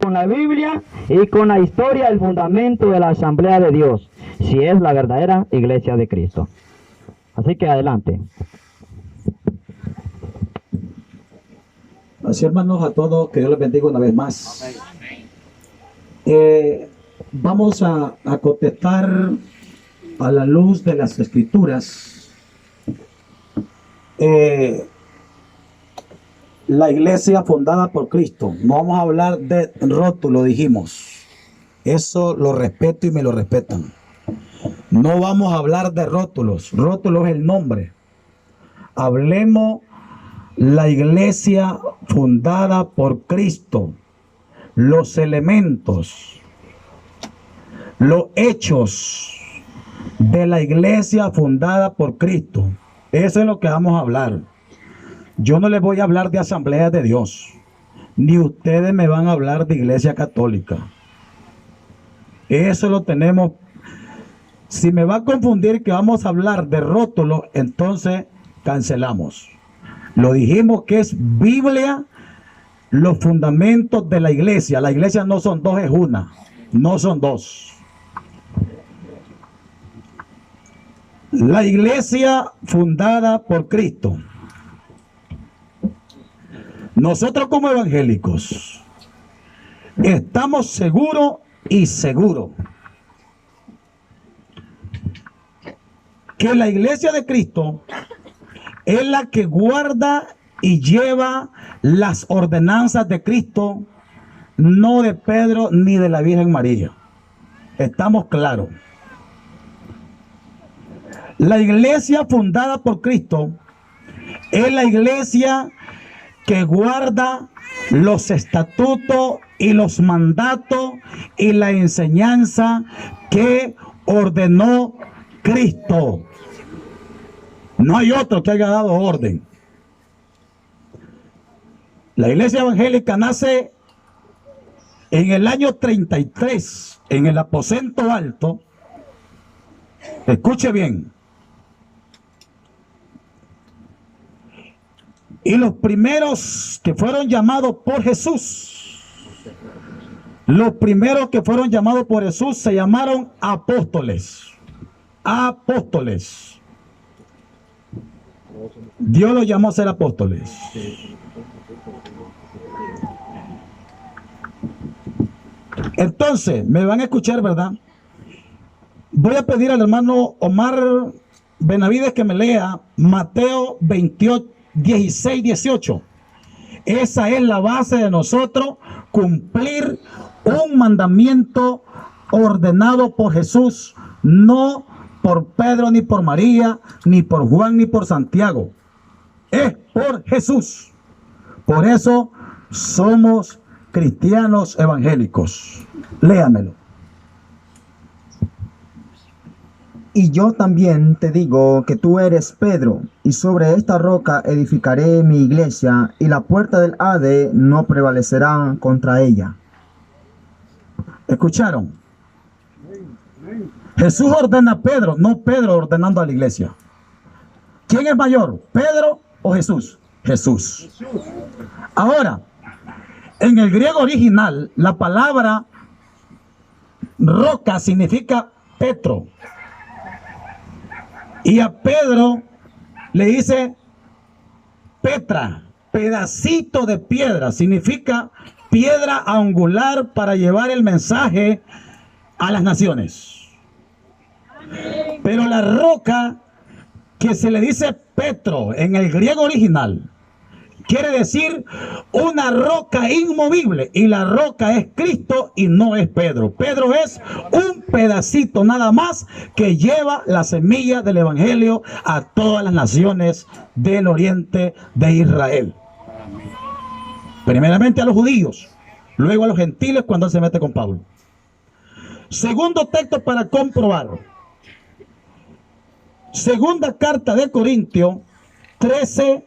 con la Biblia y con la historia el fundamento de la Asamblea de Dios, si es la verdadera Iglesia de Cristo. Así que adelante. Así, hermanos, a todos, que Dios les bendiga una vez más. Vamos a contestar a la luz de las Escrituras. La iglesia fundada por Cristo. No vamos a hablar de rótulo, dijimos. Eso lo respeto y me lo respetan. No vamos a hablar de rótulos. Rótulo es el nombre. Hablemos la iglesia fundada por Cristo. Los elementos, los hechos de la iglesia fundada por Cristo. Eso es lo que vamos a hablar. Yo no les voy a hablar de Asamblea de Dios, ni ustedes me van a hablar de Iglesia Católica. Eso lo tenemos. Si me va a confundir que vamos a hablar de rótulos, entonces cancelamos. Lo dijimos que es Biblia, los fundamentos de la iglesia. La iglesia no son dos, es una. No son dos. La iglesia fundada por Cristo. Nosotros como evangélicos estamos seguros y seguros que la iglesia de Cristo es la que guarda y lleva las ordenanzas de Cristo, no de Pedro ni de la Virgen María. Estamos claros. La iglesia fundada por Cristo es la iglesia que guarda los estatutos y los mandatos y la enseñanza que ordenó Cristo. No hay otro que haya dado orden. La iglesia evangélica nace en el año 33, en el aposento alto. Escuche bien. Y los primeros que fueron llamados por Jesús, los primeros que fueron llamados por Jesús se llamaron apóstoles. Apóstoles. Dios los llamó a ser apóstoles. Entonces, me van a escuchar, ¿verdad? Voy a pedir al hermano Omar Benavides que me lea Mateo 28, 16, 18. Esa es la base de nosotros cumplir un mandamiento ordenado por Jesús, no por Pedro, ni por María, ni por Juan, ni por Santiago. Es por Jesús. Por eso somos cristianos evangélicos. Léamelo. Y yo también te digo que tú eres Pedro, y sobre esta roca edificaré mi iglesia, y la puerta del Hades no prevalecerá contra ella. ¿Escucharon? Jesús ordena a Pedro, no Pedro ordenando a la iglesia. ¿Quién es mayor, Pedro o Jesús? Jesús. Ahora, en el griego original, la palabra roca significa Petro. Y a Pedro le dice Petra, pedacito de piedra. Significa piedra angular para llevar el mensaje a las naciones. Pero la roca que se le dice Petro en el griego original quiere decir una roca inmovible, y la roca es Cristo y no es Pedro. Pedro es un pedacito nada más que lleva la semilla del evangelio a todas las naciones del oriente de Israel. Primeramente a los judíos, luego a los gentiles cuando él se mete con Pablo. Segundo texto para comprobar. Segunda carta de Corintios 13.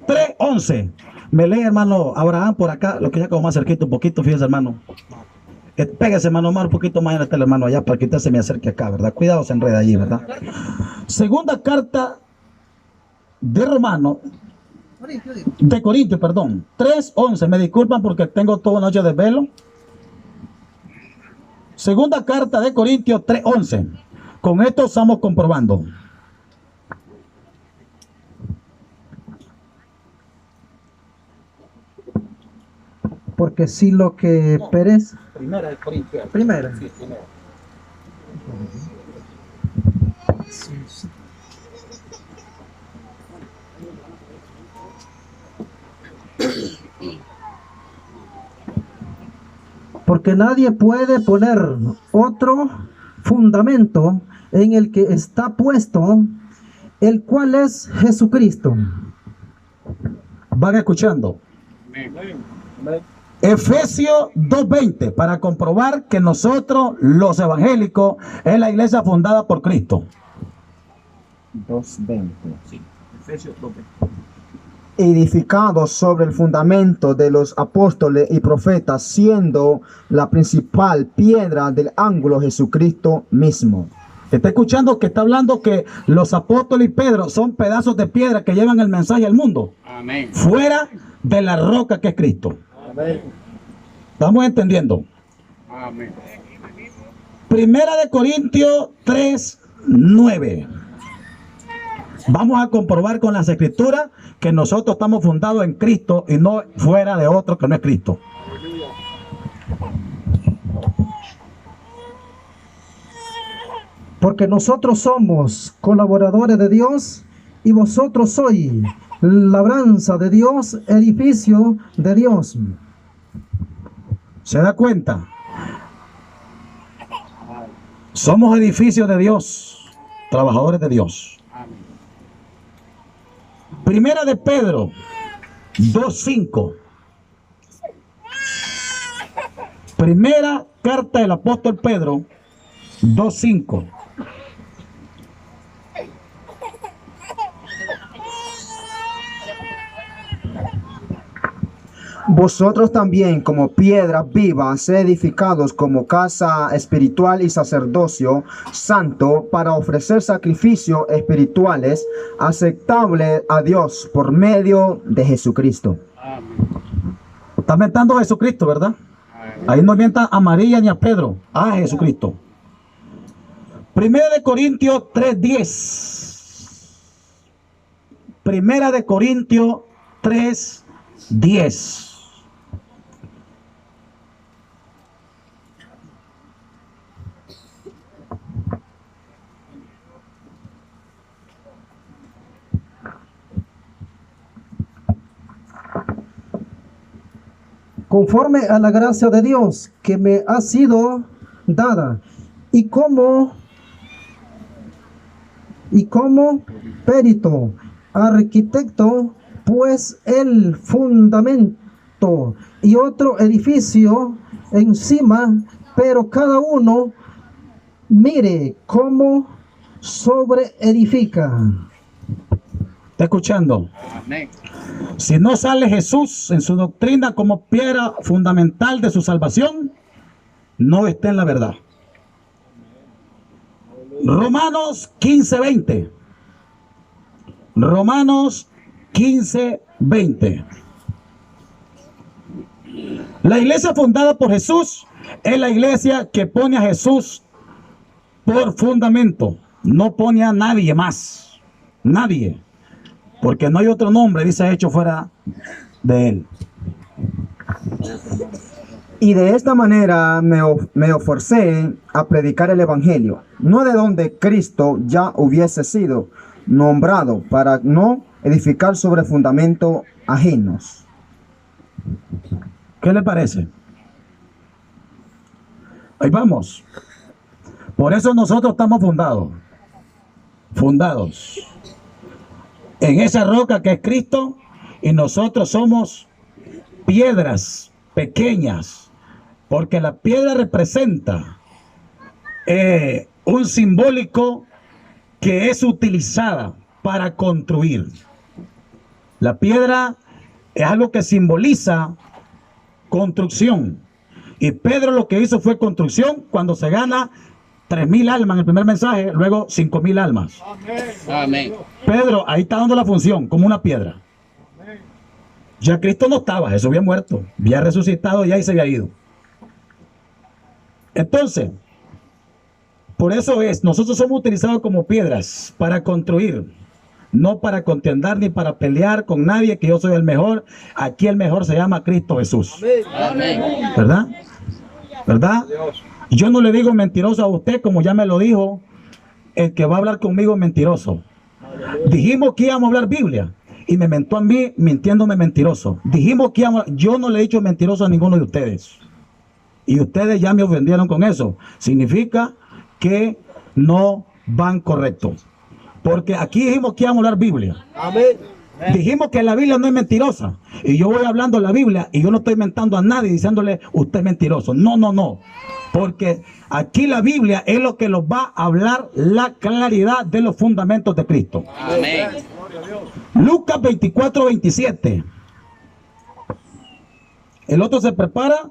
3:11. Me lee, hermano Abraham, por acá, lo que ya como más cerquito un poquito, fíjese, hermano. Pégase, hermano Omar, un poquito más en el hermano allá para que usted se me acerque acá, ¿verdad? Cuidado, se enreda allí, ¿verdad? Segunda carta de Romanos, de Corintios, perdón, 3:11. Me disculpan porque tengo toda noche de velo. Segunda carta de Corintios 3:11. Con esto estamos comprobando. Porque si lo que perece. Primera de Corintios. Primera. Sí, primera. Porque nadie puede poner otro fundamento en el que está puesto, el cual es Jesucristo. Van escuchando. Efesios 2:20, para comprobar que nosotros, los evangélicos, es la iglesia fundada por Cristo. 2:20. Sí, Efesios 2:20. Edificados sobre el fundamento de los apóstoles y profetas, siendo la principal piedra del ángulo Jesucristo mismo. Está escuchando que está hablando que los apóstoles y Pedro son pedazos de piedra que llevan el mensaje al mundo. Amén. Fuera de la roca que es Cristo. Amén. ¿Estamos entendiendo? Amén. Primera de Corintios 3:9. Vamos a comprobar con las escrituras que nosotros estamos fundados en Cristo y no fuera de otro que no es Cristo. Porque nosotros somos colaboradores de Dios y vosotros sois labranza de Dios, edificio de Dios. ¿Se da cuenta? Somos edificios de Dios, trabajadores de Dios. Primera de Pedro 2:5. Primera carta del apóstol Pedro 2:5. Vosotros también, como piedras vivas, edificados como casa espiritual y sacerdocio santo, para ofrecer sacrificios espirituales aceptables a Dios por medio de Jesucristo. Está mentando a Jesucristo, ¿verdad? Ahí no mienta a María ni a Pedro, a Jesucristo. Primera de Corintios 3:10. Primera de Corintios 3:10. Conforme a la gracia de Dios que me ha sido dada, y como perito, arquitecto, pues el fundamento y otro edificio encima, pero cada uno mire cómo sobre edifica. ¿Está escuchando? Amén. Si no sale Jesús en su doctrina como piedra fundamental de su salvación, no está en la verdad. Romanos 15:20. Romanos 15:20. La iglesia fundada por Jesús es la iglesia que pone a Jesús por fundamento. No pone a nadie más. Nadie. Porque no hay otro nombre, dice, hecho fuera de él. Y de esta manera me esforcé a predicar el Evangelio, no de donde Cristo ya hubiese sido nombrado, para no edificar sobre fundamentos ajenos. ¿Qué le parece? Ahí vamos. Por eso nosotros estamos fundados en esa roca que es Cristo, y nosotros somos piedras pequeñas, porque la piedra representa un simbólico que es utilizada para construir. La piedra es algo que simboliza construcción, y Pedro lo que hizo fue construcción cuando se gana 3.000 almas en el primer mensaje, luego 5.000 almas. Amén. Pedro ahí está dando la función como una piedra. Ya Cristo no estaba, Jesús había muerto, había resucitado ya y se había ido. Entonces, por eso nosotros somos utilizados como piedras para construir, no para contendar ni para pelear con nadie, que yo soy el mejor. Aquí el mejor se llama Cristo Jesús. Amén. ¿Verdad? ¿Verdad? Yo no le digo mentiroso a usted, como ya me lo dijo el que va a hablar conmigo, mentiroso. Dijimos que íbamos a hablar Biblia y me mentó a mí mintiéndome mentiroso. Dijimos que yo no le he dicho mentiroso a ninguno de ustedes. Y ustedes ya me ofendieron con eso. Significa que no van correctos. Porque aquí dijimos que íbamos a hablar Biblia. Amén. Dijimos que la Biblia no es mentirosa. Y yo voy hablando la Biblia y yo no estoy mentando a nadie diciéndole usted es mentiroso. No, no, no. Porque aquí la Biblia es lo que nos va a hablar la claridad de los fundamentos de Cristo. Amén. Lucas 24, 27. El otro se prepara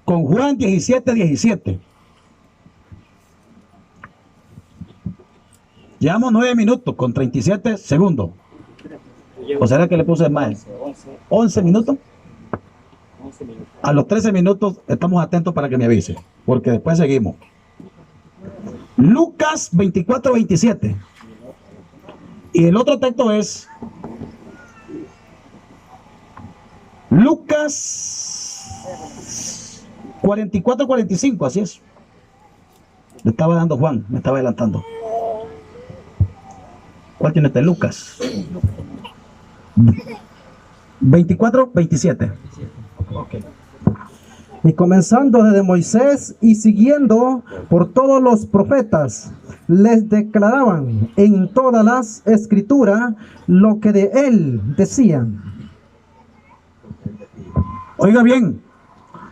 con Juan 17, 17. Llevamos 9 minutos con 37 segundos. ¿O será que le puse más? 11 minutos. A los 13 minutos estamos atentos para que me avise, porque después seguimos. Lucas 24, 27. Y el otro texto es Lucas 44, 45, así es. Le estaba dando Juan, me estaba adelantando. ¿Cuál tiene este? Lucas 24, 27. Y comenzando desde Moisés y siguiendo por todos los profetas, les declaraban en todas las escrituras lo que de él decían. Oiga bien,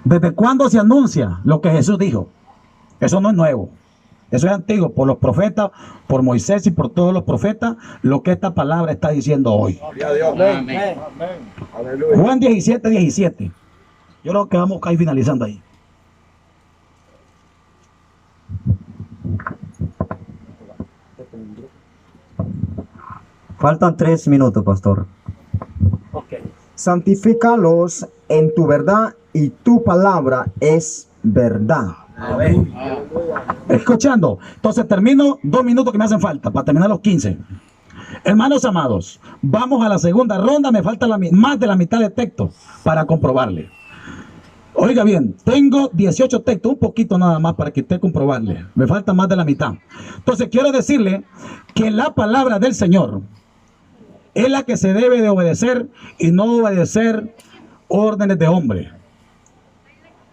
¿desde cuándo se anuncia lo que Jesús dijo? Eso no es nuevo. Eso es antiguo, por los profetas, por Moisés y por todos los profetas, lo que esta palabra está diciendo hoy. Amén. Juan 17, 17. Yo creo que vamos a ir finalizando ahí. Faltan 3 minutos, pastor. Santifícalos en tu verdad y tu palabra es verdad. Escuchando. Entonces termino 2 minutos que me hacen falta para terminar los 15. Hermanos amados, vamos a la segunda ronda. Me falta más de la mitad de texto para comprobarle. Oiga bien, tengo 18 textos, un poquito nada más para que usted comprobarle. Me falta más de la mitad. Entonces quiero decirle que la palabra del Señor es la que se debe de obedecer y no obedecer órdenes de hombre.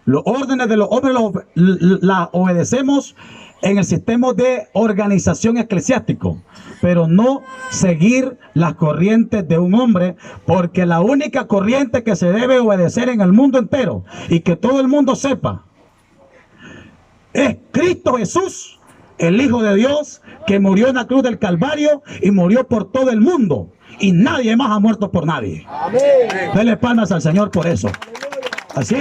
Los órdenes de los hombres las obedecemos en el sistema de organización eclesiástico, pero no seguir las corrientes de un hombre, porque la única corriente que se debe obedecer en el mundo entero y que todo el mundo sepa es Cristo Jesús, el Hijo de Dios, que murió en la cruz del Calvario y murió por todo el mundo, y nadie más ha muerto por nadie. Dele palmas al Señor por eso. Así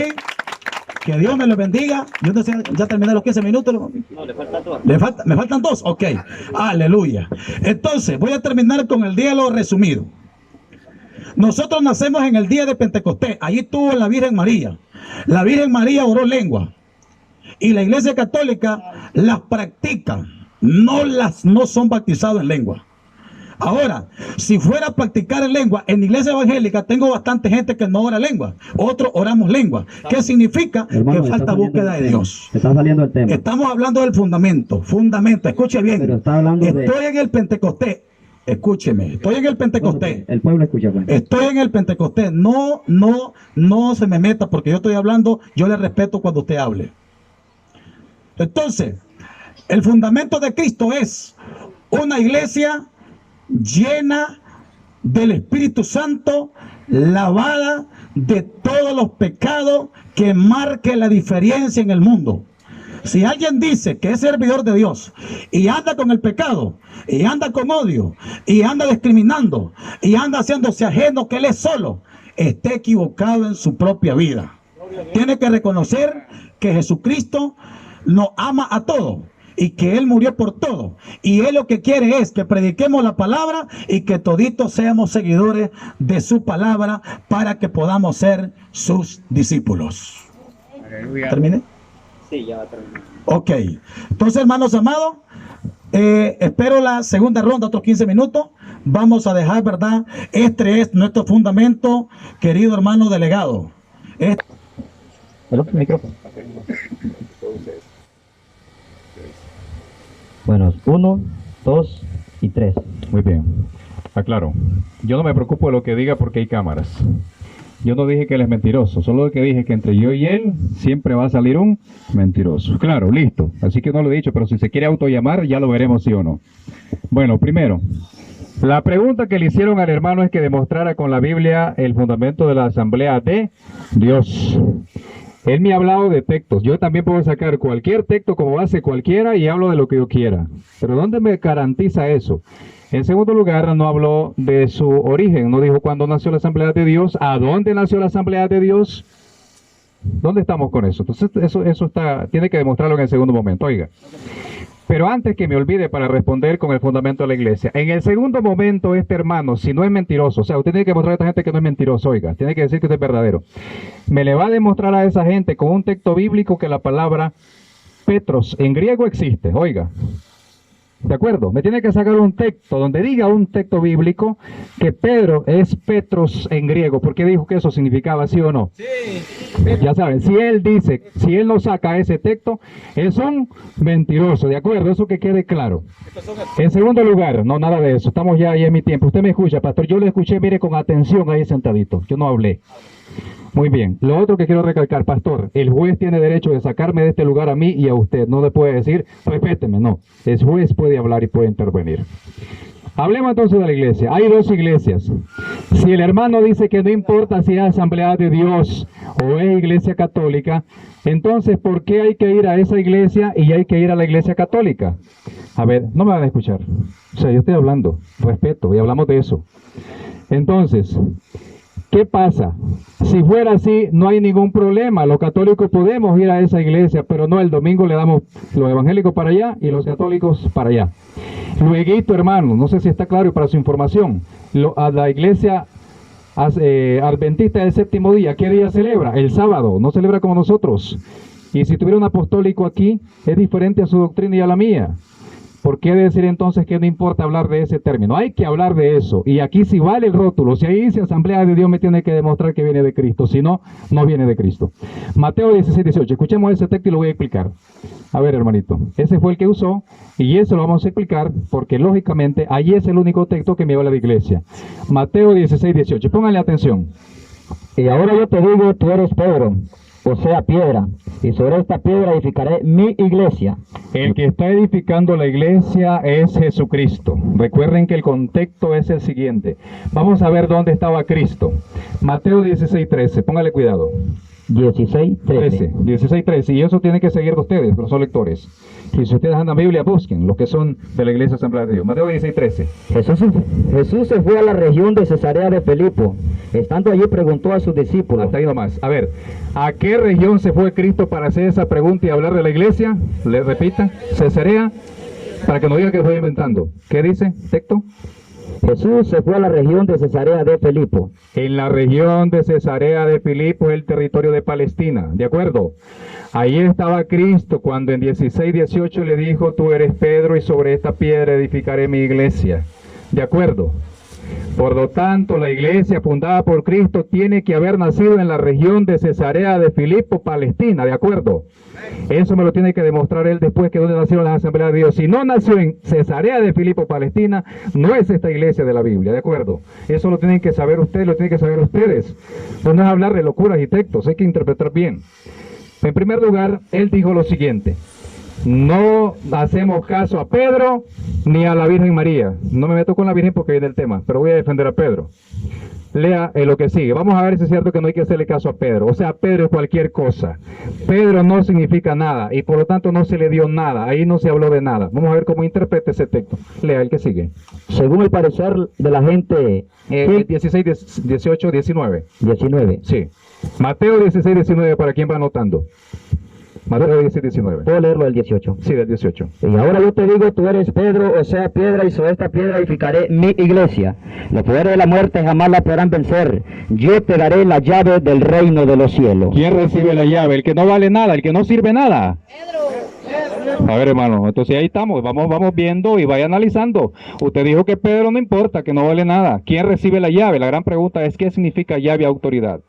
que Dios me lo bendiga. Yo no sé, ya terminé los 15 minutos. No, le faltan 2. ¿Me faltan 2? Ok. Aleluya. Entonces, voy a terminar con el diálogo resumido. Nosotros nacemos en el día de Pentecostés. Allí estuvo la Virgen María. La Virgen María oró lengua. Y la Iglesia Católica las practica. No son bautizados en lengua. Ahora, si fuera a practicar en lengua, en la iglesia evangélica tengo bastante gente que no ora lengua. Otros oramos lengua. ¿Qué significa? Hermano, que falta búsqueda de Dios. Está saliendo el tema. Estamos hablando del fundamento. Fundamento, escuche bien. Pero está hablando Estoy en el Pentecostés. Escúcheme, estoy en el Pentecostés. El pueblo escucha, pues. Estoy en el Pentecostés. No se me meta porque yo estoy hablando, yo le respeto cuando usted hable. Entonces, el fundamento de Cristo es una iglesia llena del Espíritu Santo, lavada de todos los pecados, que marque la diferencia en el mundo. Si alguien dice que es servidor de Dios y anda con el pecado, y anda con odio, y anda discriminando, y anda haciéndose ajeno que él es solo, está equivocado en su propia vida. Tiene que reconocer que Jesucristo nos ama a todos y que Él murió por todo. Y Él lo que quiere es que prediquemos la palabra y que toditos seamos seguidores de su palabra para que podamos ser sus discípulos. Aleluya. ¿Terminé? Sí, ya va a terminar. Ok. Entonces, hermanos amados, espero la segunda ronda, otros 15 minutos. Vamos a dejar, ¿verdad? Este es nuestro fundamento, querido hermano delegado. El otro micrófono. Bueno, 1, 2 y 3. Muy bien. Aclaro. Yo no me preocupo de lo que diga porque hay cámaras. Yo no dije que él es mentiroso, solo que dije que entre yo y él siempre va a salir un mentiroso. Claro, listo. Así que no lo he dicho, pero si se quiere autollamar, ya lo veremos sí o no. Bueno, primero, la pregunta que le hicieron al hermano es que demostrara con la Biblia el fundamento de la Asamblea de Dios. Él me ha hablado de textos. Yo también puedo sacar cualquier texto como hace cualquiera y hablo de lo que yo quiera. Pero ¿dónde me garantiza eso? En segundo lugar, no habló de su origen. No dijo cuándo nació la Asamblea de Dios, a dónde nació la Asamblea de Dios. ¿Dónde estamos con eso? Entonces, eso tiene que demostrarlo en el segundo momento. Oiga. Pero antes que me olvide para responder con el fundamento de la iglesia. En el segundo momento, este hermano, si no es mentiroso, o sea, usted tiene que demostrar a esta gente que no es mentiroso, oiga, tiene que decir que usted es verdadero. Me le va a demostrar a esa gente con un texto bíblico que la palabra Petros en griego existe, oiga. ¿De acuerdo? Me tiene que sacar un texto donde diga un texto bíblico que Pedro es Petros en griego, porque dijo que eso significaba, ¿sí o no? Sí. Ya saben, si él dice, si él no saca ese texto, es un mentiroso, ¿de acuerdo? Eso que quede claro. En segundo lugar, no, nada de eso, estamos ya ahí en mi tiempo. Usted me escucha, pastor, yo le escuché, mire con atención ahí sentadito, yo no hablé. Muy bien, lo otro que quiero recalcar, pastor, el juez tiene derecho de sacarme de este lugar a mí y a usted, no le puede decir, respéteme, no, el juez puede hablar y puede intervenir. Hablemos entonces de la iglesia. Hay dos iglesias. Si el hermano dice que no importa si es Asamblea de Dios o es iglesia católica, entonces ¿por qué hay que ir a esa iglesia y hay que ir a la iglesia católica? A ver, no me van a escuchar, o sea, yo estoy hablando, respeto, y hablamos de eso. Entonces, ¿qué pasa? Si fuera así, no hay ningún problema. Los católicos podemos ir a esa iglesia, pero no, el domingo le damos los evangélicos para allá y los católicos para allá. Luego, hermano, no sé si está claro y para su información, a la iglesia adventista del séptimo día, ¿qué día celebra? El sábado, no celebra como nosotros. Y si tuviera un apostólico aquí, es diferente a su doctrina y a la mía. ¿Por qué decir entonces que no importa hablar de ese término? Hay que hablar de eso. Y aquí sí vale el rótulo. Si ahí dice Asamblea de Dios, me tiene que demostrar que viene de Cristo. Si no, no viene de Cristo. Mateo 16, 18. Escuchemos ese texto y lo voy a explicar. A ver, hermanito. Ese fue el que usó y eso lo vamos a explicar porque, lógicamente, ahí es el único texto que me habla de iglesia. Mateo 16, 18. Pónganle atención. Y ahora yo te digo, tú eres Pedro, o sea, piedra, y sobre esta piedra edificaré mi iglesia. El que está edificando la iglesia es Jesucristo. Recuerden que el contexto es el siguiente. Vamos a ver dónde estaba Cristo. Mateo 16, 13. Póngale cuidado. 16, 13. 16, 13. Y eso tiene que seguir de ustedes, los son lectores. Y si ustedes andan Biblia, busquen los que son de la iglesia Asamblea de Dios. Mateo 16, 13. Jesús se fue a la región de Cesarea de Filipo. Estando allí preguntó a sus discípulos. Hasta ahí nomás. A ver, ¿a qué región se fue Cristo para hacer esa pregunta y hablar de la iglesia? Le repita. Cesarea, para que no diga que estoy inventando. ¿Qué dice? ¿Texto? Jesús se fue a la región de Cesarea de Filipo. En la región de Cesarea de Filipo es el territorio de Palestina, ¿de acuerdo? Ahí estaba Cristo cuando en 16, 18 le dijo, tú eres Pedro y sobre esta piedra edificaré mi iglesia, ¿de acuerdo? Por lo tanto, la iglesia fundada por Cristo tiene que haber nacido en la región de Cesarea de Filipo, Palestina, ¿de acuerdo? Eso me lo tiene que demostrar él después que donde nacieron las asambleas de Dios. Si no nació en Cesarea de Filipo, Palestina, no es esta iglesia de la Biblia, ¿de acuerdo? Eso lo tienen que saber ustedes, lo tienen que saber ustedes. No es hablar de locuras y textos, hay que interpretar bien. En primer lugar, él dijo lo siguiente. No hacemos caso a Pedro ni a la Virgen María. No me meto con la Virgen porque viene el tema, pero voy a defender a Pedro. Lea lo que sigue. Vamos a ver si es cierto que no hay que hacerle caso a Pedro. O sea, Pedro es cualquier cosa. Pedro no significa nada y por lo tanto no se le dio nada. Ahí no se habló de nada. Vamos a ver cómo interpreta ese texto. Lea el que sigue. Según el parecer de la gente... 16, 18, 19. 19. Sí. Mateo 16, 19, para quien va anotando. Mateo 16, 19. Puedo leerlo del 18. Sí, del 18. Y ahora yo te digo, tú eres Pedro, o sea, piedra, y sobre esta piedra edificaré mi iglesia. Los poderes de la muerte jamás la podrán vencer. Yo te daré la llave del reino de los cielos. ¿Quién recibe la llave? El que no vale nada, el que no sirve nada. A ver, hermano, entonces ahí estamos, vamos viendo y vaya analizando. Usted dijo que Pedro no importa, que no vale nada. ¿Quién recibe la llave? La gran pregunta es, ¿qué significa llave, autoridad?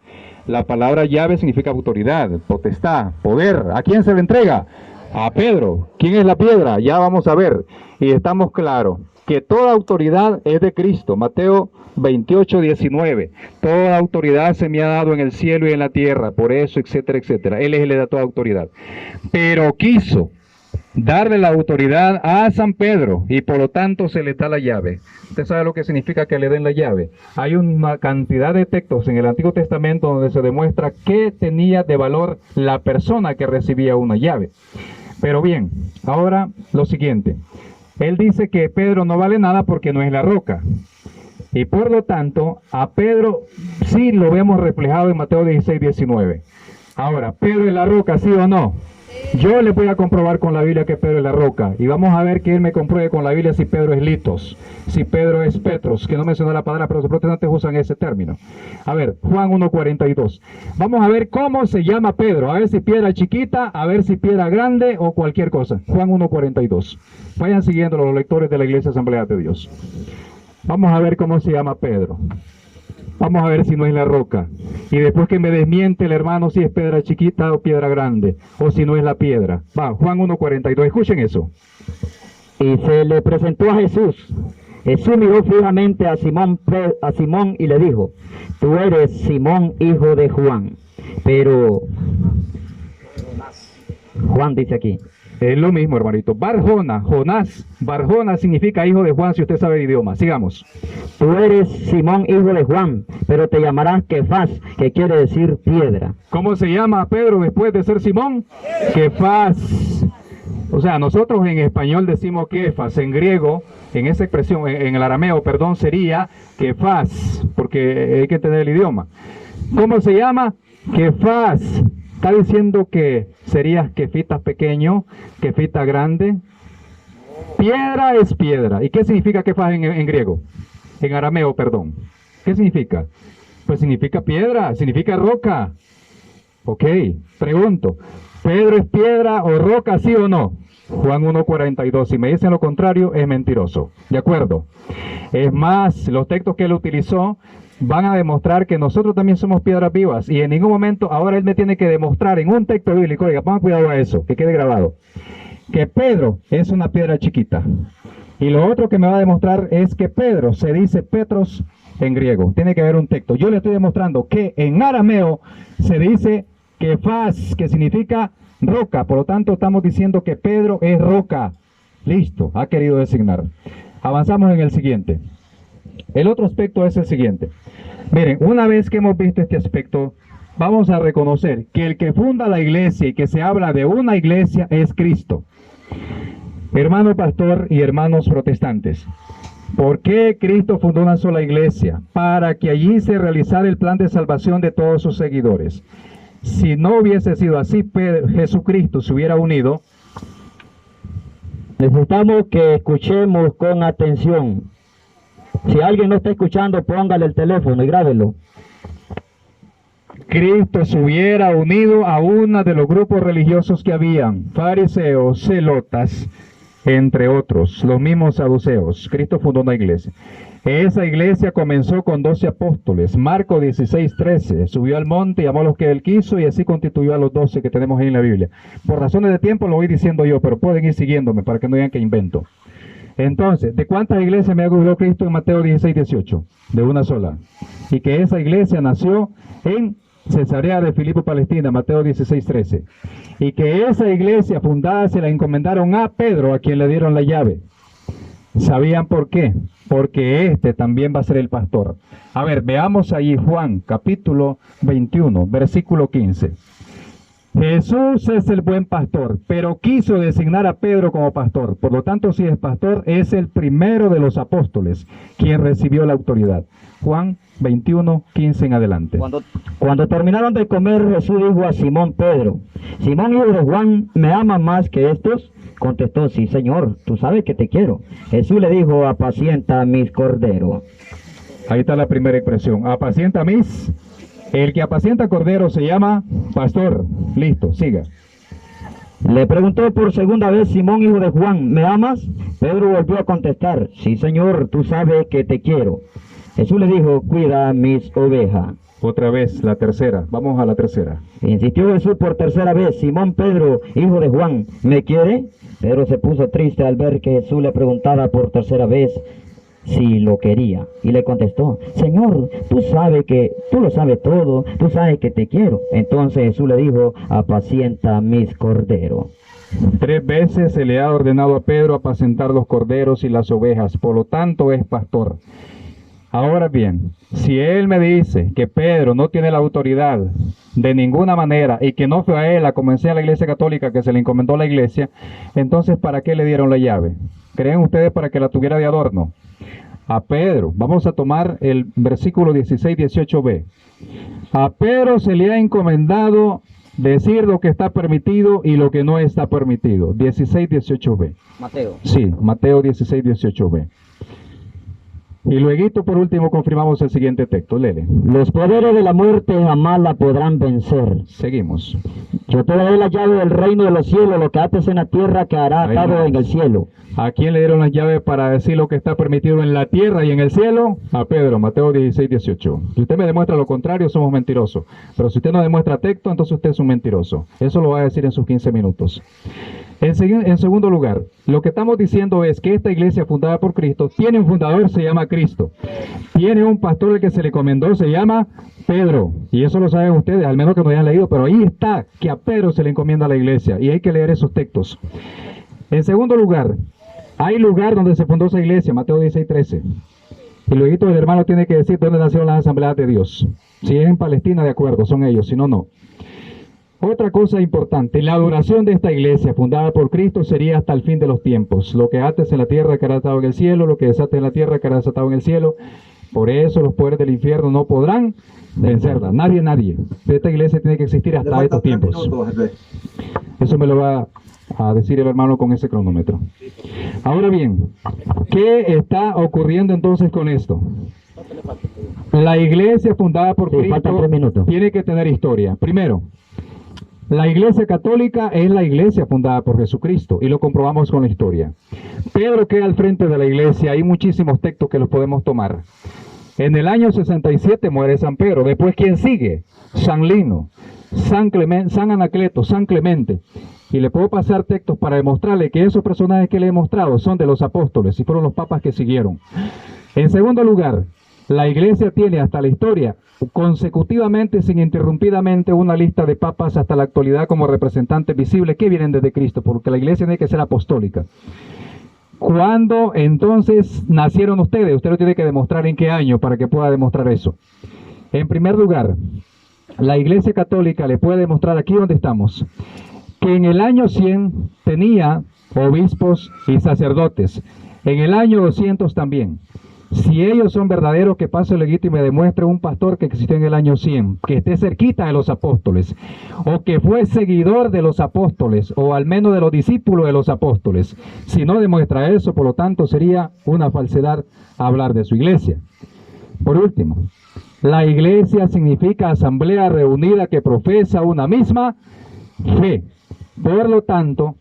La palabra llave significa autoridad, potestad, poder. ¿A quién se le entrega? A Pedro. ¿Quién es la piedra? Ya vamos a ver. Y estamos claros que toda autoridad es de Cristo. Mateo 28, 19. Toda autoridad se me ha dado en el cielo y en la tierra. Por eso, etcétera, etcétera. Él es el que le da toda autoridad. Pero quiso darle la autoridad a San Pedro y por lo tanto se le da la llave. ¿Usted sabe lo que significa que le den la llave? Hay una cantidad de textos en el Antiguo Testamento donde se demuestra qué tenía de valor la persona que recibía una llave. Pero bien, ahora lo siguiente. Él dice que Pedro no vale nada porque no es la roca. Y por lo tanto, a Pedro sí lo vemos reflejado en Mateo 16, 19. Ahora, ¿Pedro es la roca, sí o no? Yo le voy a comprobar con la Biblia que Pedro es la roca. Y vamos a ver que él me compruebe con la Biblia si Pedro es litos, si Pedro es Petros, que no mencionó la palabra, pero los protestantes usan ese término. A ver, Juan 1:42. Vamos a ver cómo se llama Pedro. A ver si piedra chiquita, a ver si piedra grande o cualquier cosa. Juan 1:42. Vayan siguiendo los lectores de la Iglesia Asamblea de Dios. Vamos a ver cómo se llama Pedro. Vamos a ver si no es la roca. Y después que me desmiente el hermano si es piedra chiquita o piedra grande, o si no es la piedra. Va, Juan 1:42, escuchen eso. Y se le presentó a Jesús. Jesús miró fijamente a Simón y le dijo, tú eres Simón, hijo de Juan. Pero Juan dice aquí. Es lo mismo, hermanito. Barjona, Jonás. Barjona significa hijo de Juan, si usted sabe el idioma. Sigamos. Tú eres Simón, hijo de Juan, pero te llamarás Kefas, que quiere decir piedra. ¿Cómo se llama Pedro después de ser Simón? Kefas. O sea, nosotros en español decimos Kefas, en griego, en esa expresión, en el arameo, perdón, sería Kefas, porque hay que entender el idioma. ¿Cómo se llama? Kefas. Está diciendo que serías Kefita pequeño, Kefita grande. Piedra es piedra. ¿Y qué significa Kefas en griego? En arameo, perdón. ¿Qué significa? Pues significa piedra, significa roca. Ok, pregunto. ¿Pedro es piedra o roca, sí o no? Juan 1:42. Si me dicen lo contrario, es mentiroso. ¿De acuerdo? Es más, los textos que él utilizó van a demostrar que nosotros también somos piedras vivas. Y en ningún momento, ahora él me tiene que demostrar en un texto bíblico, oiga, pongan cuidado a eso, que quede grabado, que Pedro es una piedra chiquita. Y lo otro que me va a demostrar es que Pedro se dice Petros en griego. Tiene que haber un texto. Yo le estoy demostrando que en arameo se dice Kefas, que significa roca. Por lo tanto, estamos diciendo que Pedro es roca. Listo, ha querido designar. Avanzamos en el siguiente. El otro aspecto es el siguiente. Miren, una vez que hemos visto este aspecto, vamos a reconocer que el que funda la iglesia y que se habla de una iglesia es Cristo. Hermano pastor y hermanos protestantes, ¿por qué Cristo fundó una sola iglesia? Para que allí se realizara el plan de salvación de todos sus seguidores. Si no hubiese sido así, Jesucristo se hubiera unido. Necesitamos que escuchemos con atención. Si alguien no está escuchando, póngale el teléfono y grábelo. Cristo se hubiera unido a uno de los grupos religiosos que habían, fariseos, celotas, entre otros, los mismos saduceos. Cristo fundó una iglesia. Esa iglesia comenzó con 12 apóstoles. Marcos 16:13. Subió al monte, llamó a los que él quiso y así constituyó a los 12 que tenemos ahí en la Biblia. Por razones de tiempo lo voy diciendo yo, pero pueden ir siguiéndome para que no digan que invento. Entonces, ¿de cuántas iglesias me habló Cristo en Mateo 16:18? De una sola. Y que esa iglesia nació en Cesarea de Filipo, Palestina, Mateo 16:13. Y que esa iglesia fundada se la encomendaron a Pedro, a quien le dieron la llave. ¿Sabían por qué? Porque este también va a ser el pastor. A ver, veamos ahí Juan, capítulo 21, versículo 15. Jesús es el buen pastor, pero quiso designar a Pedro como pastor. Por lo tanto, si es pastor, es el primero de los apóstoles quien recibió la autoridad. Juan 21, 15 en adelante. Cuando terminaron de comer, Jesús dijo a Simón Pedro: Simón, hijo de Juan, ¿me amas más que estos? Contestó: sí, Señor, tú sabes que te quiero. Jesús le dijo: apacienta mis corderos. Ahí está la primera expresión. Apacienta mis. El que apacienta corderos se llama pastor. Listo, siga. Le preguntó por segunda vez Simón, hijo de Juan: ¿me amas? Pedro volvió a contestar: sí, Señor, tú sabes que te quiero. Jesús le dijo: cuida mis ovejas. Otra vez, la tercera. Vamos a la tercera. Insistió Jesús por tercera vez: Simón Pedro, hijo de Juan, ¿me quiere? Pedro se puso triste al ver que Jesús le preguntaba por tercera vez si lo quería, y le contestó: Señor, tú lo sabes todo, tú sabes que te quiero. Entonces Jesús le dijo: apacienta mis corderos. 3 veces se le ha ordenado a Pedro apacentar los corderos y las ovejas, por lo tanto es pastor. Ahora bien, si él me dice que Pedro no tiene la autoridad de ninguna manera y que no fue a él a convencer a la Iglesia Católica que se le encomendó la Iglesia, entonces ¿para qué le dieron la llave? ¿Creen ustedes para que la tuviera de adorno? A Pedro, vamos a tomar el versículo 16-18b. A Pedro se le ha encomendado decir lo que está permitido y lo que no está permitido. 16-18b. Mateo. Sí, Mateo 16-18b. Y luego, por último, confirmamos el siguiente texto. Lele. Los poderes de la muerte jamás la podrán vencer. Seguimos. Yo te daré la llave del reino de los cielos. Lo que ates en la tierra quedará Ahí atado va. en el cielo. ¿A quién le dieron las llaves para decir lo que está permitido en la tierra y en el cielo? A Pedro, Mateo 16-18. Si usted me demuestra lo contrario, somos mentirosos. Pero si usted no demuestra texto, entonces usted es un mentiroso. Eso lo va a decir en sus 15 minutos. En segundo lugar, lo que estamos diciendo es que esta iglesia fundada por Cristo tiene un fundador, se llama Cristo. Tiene un pastor al que se le encomendó, se llama Pedro. Y eso lo saben ustedes, al menos que no hayan leído, pero ahí está que a Pedro se le encomienda la iglesia y hay que leer esos textos. En segundo lugar, hay lugar donde se fundó esa iglesia, Mateo 16-13. Y luego el hermano tiene que decir dónde nacieron las asambleas de Dios. Si es en Palestina, de acuerdo, son ellos, si no, no. Otra cosa importante, la duración de esta iglesia fundada por Cristo sería hasta el fin de los tiempos. Lo que ates en la tierra quedará atado en el cielo, lo que desates en la tierra quedará desatado en el cielo. Por eso los poderes del infierno no podrán vencerla. Nadie. Esta iglesia tiene que existir hasta estos tiempos. Eso me lo va a decir el hermano con ese cronómetro. Ahora bien, ¿qué está ocurriendo entonces con esto? La iglesia fundada por faltan 3 Cristo minutos. tiene que tener historia. Primero, la iglesia católica es la iglesia fundada por Jesucristo y lo comprobamos con la historia. Pedro queda al frente de la iglesia, hay muchísimos textos que los podemos tomar. En el año 67 muere San Pedro. Después, ¿quién sigue? San Lino, San Anacleto, San Clemente. Y le puedo pasar textos para demostrarle que esos personajes que le he mostrado son de los apóstoles y fueron los papas que siguieron. En segundo lugar, la iglesia tiene hasta la historia consecutivamente, sin interrumpidamente, una lista de papas hasta la actualidad como representantes visibles que vienen desde Cristo, porque la iglesia tiene que ser apostólica. ¿Cuándo entonces nacieron ustedes? Usted lo tiene que demostrar en qué año para que pueda demostrar eso. En primer lugar, la iglesia católica le puede demostrar aquí donde estamos, que en el año 100 tenía obispos y sacerdotes, en el año 200 también. Si ellos son verdaderos, que pase luego y me demuestre un pastor que existió en el año 100, que esté cerquita de los apóstoles, o que fue seguidor de los apóstoles, o al menos de los discípulos de los apóstoles. Si no demuestra eso, por lo tanto, sería una falsedad hablar de su iglesia. Por último, la iglesia significa asamblea reunida que profesa una misma fe. Por lo tanto,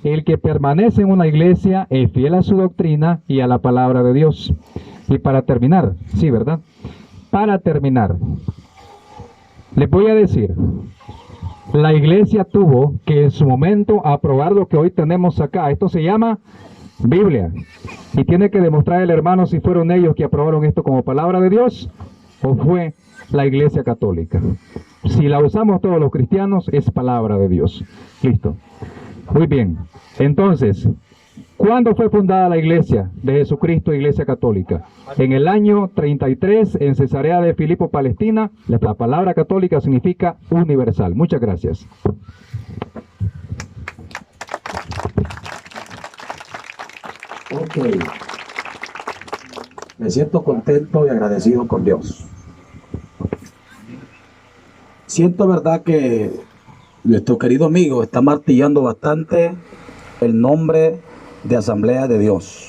el que permanece en una iglesia es fiel a su doctrina y a la palabra de Dios. Y para terminar, sí, ¿verdad? Para terminar, les voy a decir, la iglesia tuvo que en su momento aprobar lo que hoy tenemos acá. Esto se llama Biblia. Y tiene que demostrar el hermano si fueron ellos que aprobaron esto como palabra de Dios o fue la iglesia católica. Si la usamos todos los cristianos, es palabra de Dios. Listo. Muy bien, entonces, ¿cuándo fue fundada la iglesia de Jesucristo, iglesia católica? En el año 33, en Cesarea de Filipo, Palestina. La palabra católica significa universal. Muchas gracias. Ok. Me siento contento y agradecido con Dios. Siento verdad que nuestro querido amigo está martillando bastante el nombre de Asamblea de Dios.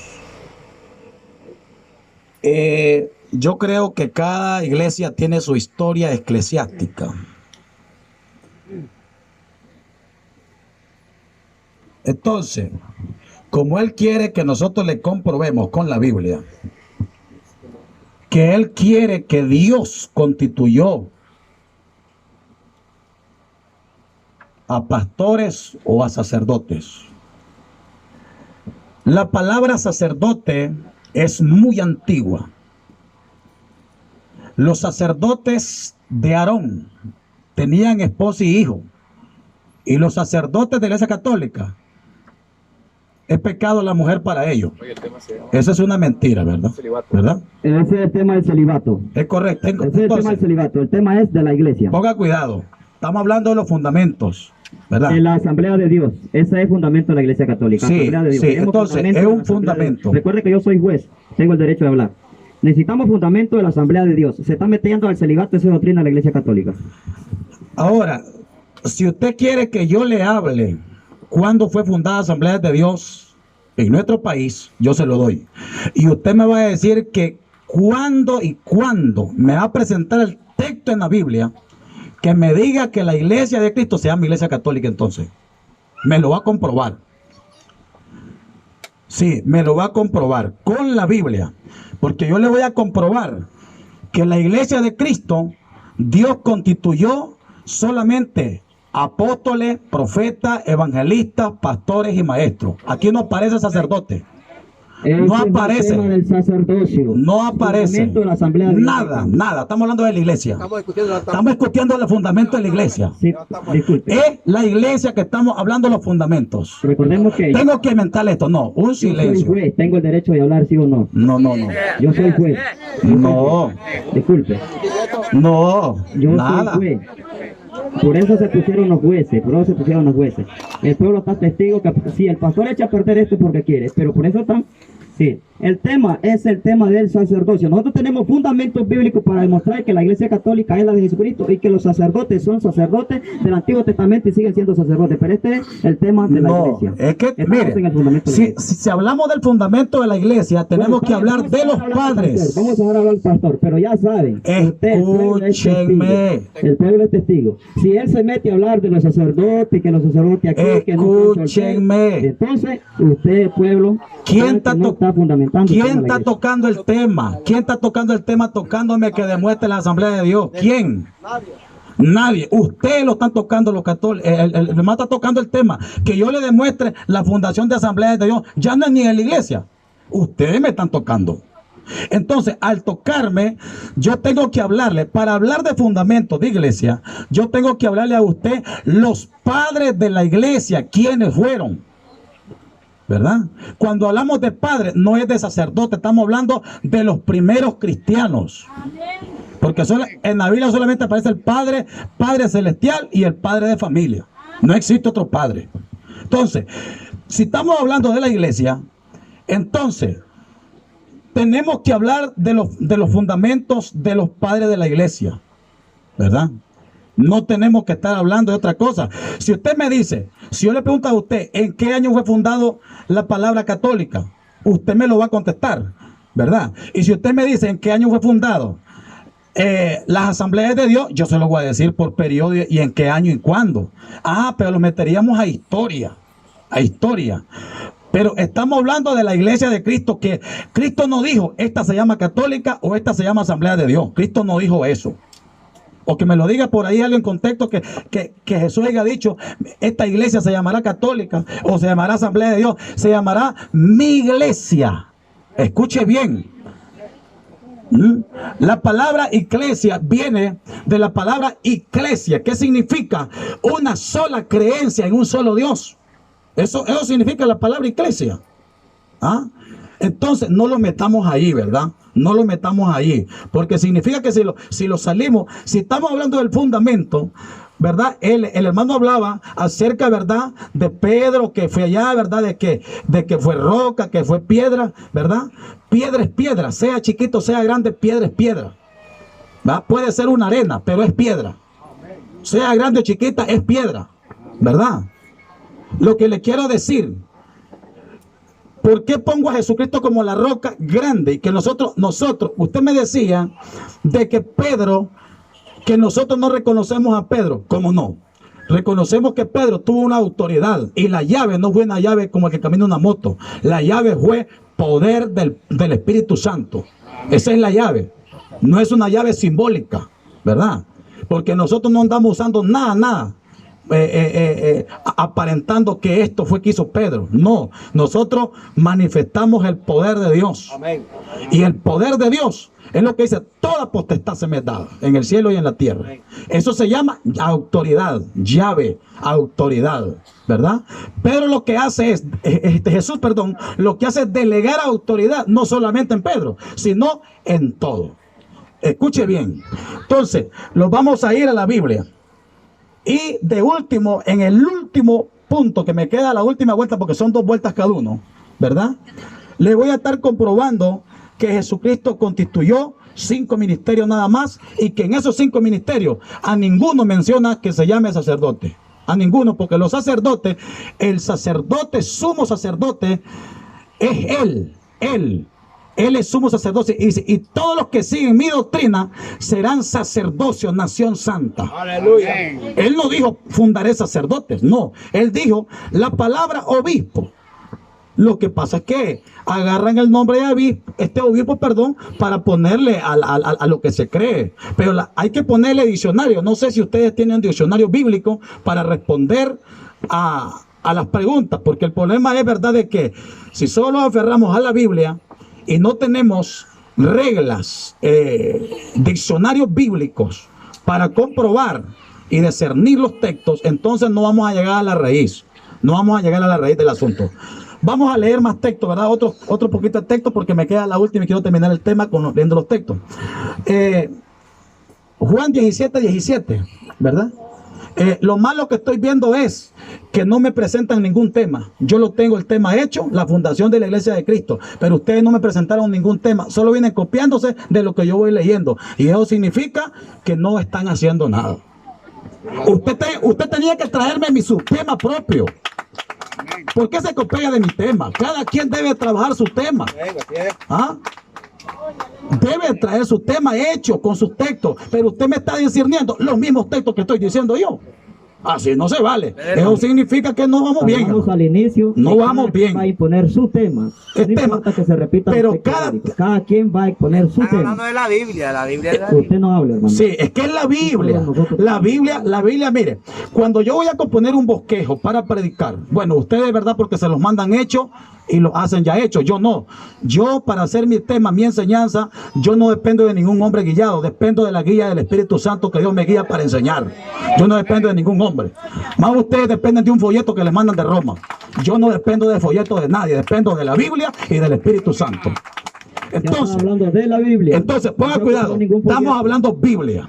Yo creo que cada iglesia tiene su historia eclesiástica. Entonces, como Él quiere que nosotros le comprobemos con la Biblia que Él quiere que Dios constituyó a pastores o a sacerdotes. La palabra sacerdote es muy antigua. Los sacerdotes de Aarón tenían esposa y hijo. Y los sacerdotes de la Iglesia Católica, es pecado la mujer para ellos. Eso es una mentira, ¿verdad? ¿Verdad? Ese es el tema del celibato. Es correcto. Ese es el tema del celibato. El tema es de la iglesia. Ponga cuidado. Estamos hablando de los fundamentos, ¿verdad? En la Asamblea de Dios. Ese es el fundamento de la Iglesia Católica. Sí, Asamblea de Dios. sí, Tenemos entonces, fundamento es de la un Asamblea de Dios. fundamento. Recuerde que yo soy juez. Tengo el derecho de hablar. Necesitamos fundamento de la Asamblea de Dios. Se está metiendo al celibato, esa doctrina de la Iglesia Católica. Ahora, si usted quiere que yo le hable cuándo fue fundada Asamblea de Dios en nuestro país, yo se lo doy. Y usted me va a decir que cuándo me va a presentar el texto en la Biblia que me diga que la Iglesia de Cristo se llama Iglesia Católica. Entonces me lo va a comprobar. Sí, me lo va a comprobar con la Biblia, porque yo le voy a comprobar que la Iglesia de Cristo Dios constituyó solamente apóstoles, profetas, evangelistas, pastores y maestros. Aquí no aparece sacerdote. No aparece. El tema del sacerdocio. No aparece. Fundamento de la Asamblea de Dios. Nada. Estamos hablando de la iglesia. Estamos discutiendo los fundamentos de la iglesia. Sí, disculpe. Es la iglesia que estamos hablando de los fundamentos. Recordemos que Tengo que inventar esto. No, un yo soy silencio. juez. Tengo el derecho de hablar, sí o no. No. Yo soy juez. No. Disculpe. No. Yo Nada. soy juez. Por eso se pusieron los jueces, El pueblo está testigo que si el pastor echa a perder esto es porque quiere, pero por eso están. Sí, el tema es el tema del sacerdocio. Nosotros tenemos fundamentos bíblicos para demostrar que la Iglesia Católica es la de Jesucristo y que los sacerdotes son sacerdotes del Antiguo Testamento y siguen siendo sacerdotes. Pero este es el tema de la Iglesia. Es que, Estamos en el fundamento de la Iglesia. si hablamos del fundamento de la iglesia, tenemos que hablar de los padres. Vamos a hablar al pastor, pero ya saben, Escúchenme. el pueblo es testigo. Si él se mete a hablar de los sacerdotes, que los sacerdotes aquí, que no son Escúchenme. solteros, entonces usted, pueblo, ¿Quién está, no está fundamentando. ¿Quién está tocando el tema? ¿Quién está tocando el tema tocándome que demuestre la Asamblea de Dios? ¿Quién? Nadie. Ustedes lo están tocando los católicos. El hermano está tocando el tema. Que yo le demuestre la fundación de Asamblea de Dios. Ya no es ni en la iglesia. Ustedes me están tocando. Entonces, al tocarme, yo tengo que hablarle, para hablar de fundamentos de iglesia, yo tengo que hablarle a usted los padres de la iglesia, ¿quiénes fueron? ¿Verdad? Cuando hablamos de padres, no es de sacerdote, estamos hablando de los primeros cristianos. Porque en la Biblia solamente aparece el Padre celestial y el Padre de familia. No existe otro Padre. Entonces, si estamos hablando de la iglesia, entonces tenemos que hablar de los fundamentos de los padres de la iglesia. ¿Verdad? No tenemos que estar hablando de otra cosa. Si usted me dice, si yo le pregunto a usted, ¿en qué año fue fundado la palabra católica? Usted me lo va a contestar, ¿verdad? Y si usted me dice, ¿en qué año fue fundado las asambleas de Dios? Yo se lo voy a decir por periodo y en qué año y cuándo. Ah, pero lo meteríamos a historia. Pero estamos hablando de la iglesia de Cristo, que Cristo no dijo, esta se llama católica o esta se llama Asamblea de Dios. Cristo no dijo eso. O que me lo diga por ahí alguien en contexto que Jesús haya dicho, esta iglesia se llamará católica o se llamará Asamblea de Dios, se llamará mi iglesia. Escuche bien. La palabra iglesia viene de la palabra iglesia, que significa una sola creencia en un solo Dios. Eso significa la palabra iglesia. ¿Ah? Entonces no lo metamos ahí, ¿verdad? No lo metamos ahí, porque significa que si lo salimos, si estamos hablando del fundamento, ¿verdad? El hermano hablaba acerca, ¿verdad? De Pedro, que fue allá, ¿verdad? De que fue roca, que fue piedra, ¿verdad? Piedra es piedra, sea chiquito, sea grande, piedra es piedra. ¿Verdad? Puede ser una arena, pero es piedra. Sea grande o chiquita, es piedra, ¿verdad? Lo que le quiero decir, ¿por qué pongo a Jesucristo como la roca grande? Y que nosotros, usted me decía de que Pedro, que nosotros no reconocemos a Pedro. ¿Cómo no? Reconocemos que Pedro tuvo una autoridad y la llave no fue una llave como el que camina una moto. La llave fue poder del Espíritu Santo. Esa es la llave. No es una llave simbólica, ¿verdad? Porque nosotros no andamos usando nada. Aparentando que esto fue que hizo Pedro. No, nosotros manifestamos el poder de Dios. Amén. Y el poder de Dios es lo que dice: toda potestad se me es dada en el cielo y en la tierra. Amén. Eso se llama autoridad, llave, autoridad, ¿verdad? Pedro lo que hace es, Jesús, perdón, lo que hace es delegar autoridad, no solamente en Pedro, sino en todo. Escuche bien. Entonces, nos vamos a ir a la Biblia. Y de último, en el último punto que me queda, la última vuelta, porque son 2 vueltas cada uno, ¿verdad? Le voy a estar comprobando que Jesucristo constituyó 5 ministerios nada más, y que en esos 5 ministerios a ninguno menciona que se llame sacerdote. A ninguno, porque los sacerdotes, el sacerdote, sumo sacerdote, es Él es sumo sacerdote, y todos los que siguen mi doctrina serán sacerdocio, nación santa. Aleluya. Él no dijo fundaré sacerdotes, no. Él dijo la palabra obispo. Lo que pasa es que agarran el nombre de obispo, para ponerle a lo que se cree. Pero hay que ponerle diccionario. No sé si ustedes tienen diccionario bíblico para responder a las preguntas, porque el problema es, verdad, de que si solo nos aferramos a la Biblia y no tenemos reglas, diccionarios bíblicos para comprobar y discernir los textos, entonces no vamos a llegar a la raíz. No vamos a llegar a la raíz del asunto. Vamos a leer más textos, ¿verdad? Otro poquito de texto, porque me queda la última y quiero terminar el tema leyendo los textos. Juan 17, ¿verdad? Lo malo que estoy viendo es que no me presentan ningún tema. Yo lo tengo el tema hecho, la fundación de la Iglesia de Cristo, pero ustedes no me presentaron ningún tema, solo vienen copiándose de lo que yo voy leyendo, y eso significa que no están haciendo nada. Usted tenía que traerme su tema propio. ¿Por qué se copia de mi tema? Cada quien debe trabajar su tema. ¿Ah? Debe traer su tema hecho con sus textos, pero usted me está discerniendo los mismos textos que estoy diciendo yo. Así no se vale. Eso significa que no vamos bien. Vamos al inicio. No vamos bien. Va a imponer su tema. No importa que se repita. Pero cada quien va a exponer su tema. Hablando de la Biblia, Usted no habla, hermano. Sí, es que es la Biblia. La Biblia, mire, cuando yo voy a componer un bosquejo para predicar, bueno, ustedes, ¿verdad? Porque se los mandan hechos y lo hacen ya hecho. Yo no. Yo, para hacer mi tema, mi enseñanza, yo no dependo de ningún hombre guiado. Dependo de la guía del Espíritu Santo, que Dios me guía para enseñar. Yo no dependo de ningún hombre. Más ustedes dependen de un folleto que les mandan de Roma. Yo no dependo de folletos de nadie. Dependo de la Biblia y del Espíritu Santo. Entonces, hablando de la Biblia. Entonces, ponga cuidado. Estamos hablando Biblia,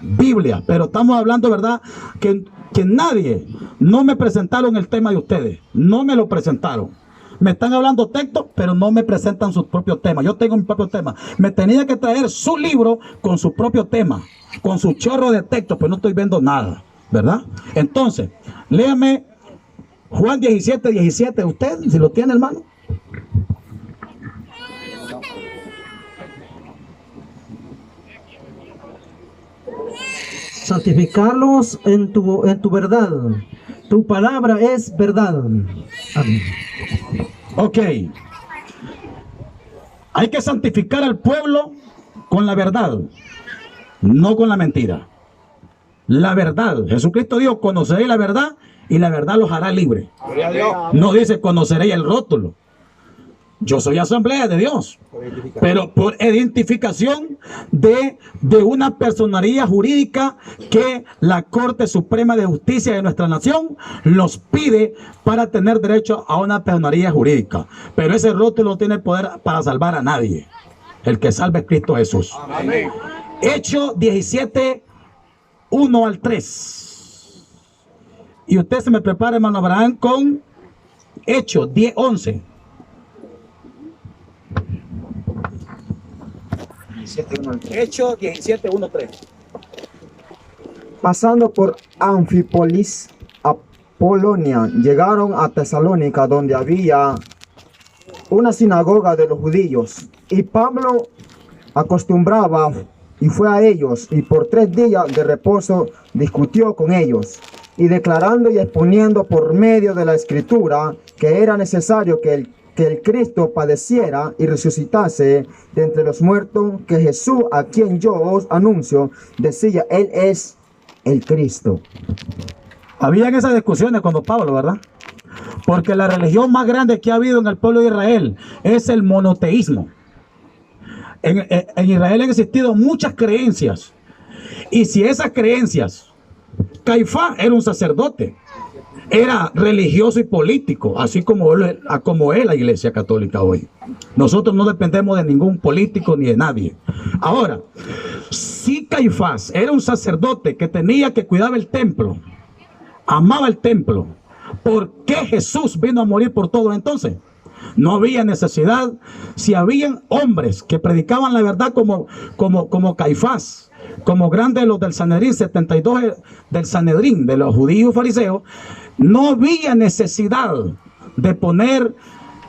pero estamos hablando, ¿verdad? Que nadie, no me presentaron el tema de ustedes. No me lo presentaron. Me están hablando textos, pero no me presentan sus propios temas. Yo tengo mi propio tema. Me tenía que traer su libro con su propio tema, con su chorro de textos, pero no estoy viendo nada, ¿verdad? Entonces, léame Juan 17. ¿Usted, si lo tiene, hermano? Santificarlos en tu verdad. Tu palabra es verdad. Amén. Ok. Hay que santificar al pueblo con la verdad, no con la mentira. La verdad. Jesucristo dijo: conoceréis la verdad y la verdad los hará libres. No dice conoceréis el rótulo. Yo soy Asamblea de Dios, pero por identificación de una personería jurídica que la Corte Suprema de Justicia de nuestra nación los pide para tener derecho a una personería jurídica. Pero ese rótulo no tiene poder para salvar a nadie. El que salve es Cristo Jesús. Amén. Hechos 17, 1 al 3. Y usted se me prepara, hermano Abraham, con Hechos 10:11. Hechos 17:1-3. Pasando por Anfípolis, Apolonia, llegaron a Tesalónica, donde había una sinagoga de los judíos. Y Pablo acostumbraba y fue a ellos, y por 3 días de reposo discutió con ellos, y declarando y exponiendo por medio de la Escritura que era necesario que el Cristo padeciera y resucitase de entre los muertos, que Jesús, a quien yo os anuncio, decía, Él es el Cristo. Habían esas discusiones cuando Pablo, ¿verdad? Porque la religión más grande que ha habido en el pueblo de Israel es el monoteísmo. En Israel han existido muchas creencias. Y si esas creencias, Caifás era un sacerdote, era religioso y político, así como es la Iglesia Católica hoy. Nosotros no dependemos de ningún político ni de nadie. Ahora, si Caifás era un sacerdote que tenía que cuidar el templo, amaba el templo, ¿por qué Jesús vino a morir por todo entonces? No había necesidad. Si habían hombres que predicaban la verdad como Caifás, como grandes los del Sanedrín, 72 del Sanedrín, de los judíos fariseos, no había necesidad de poner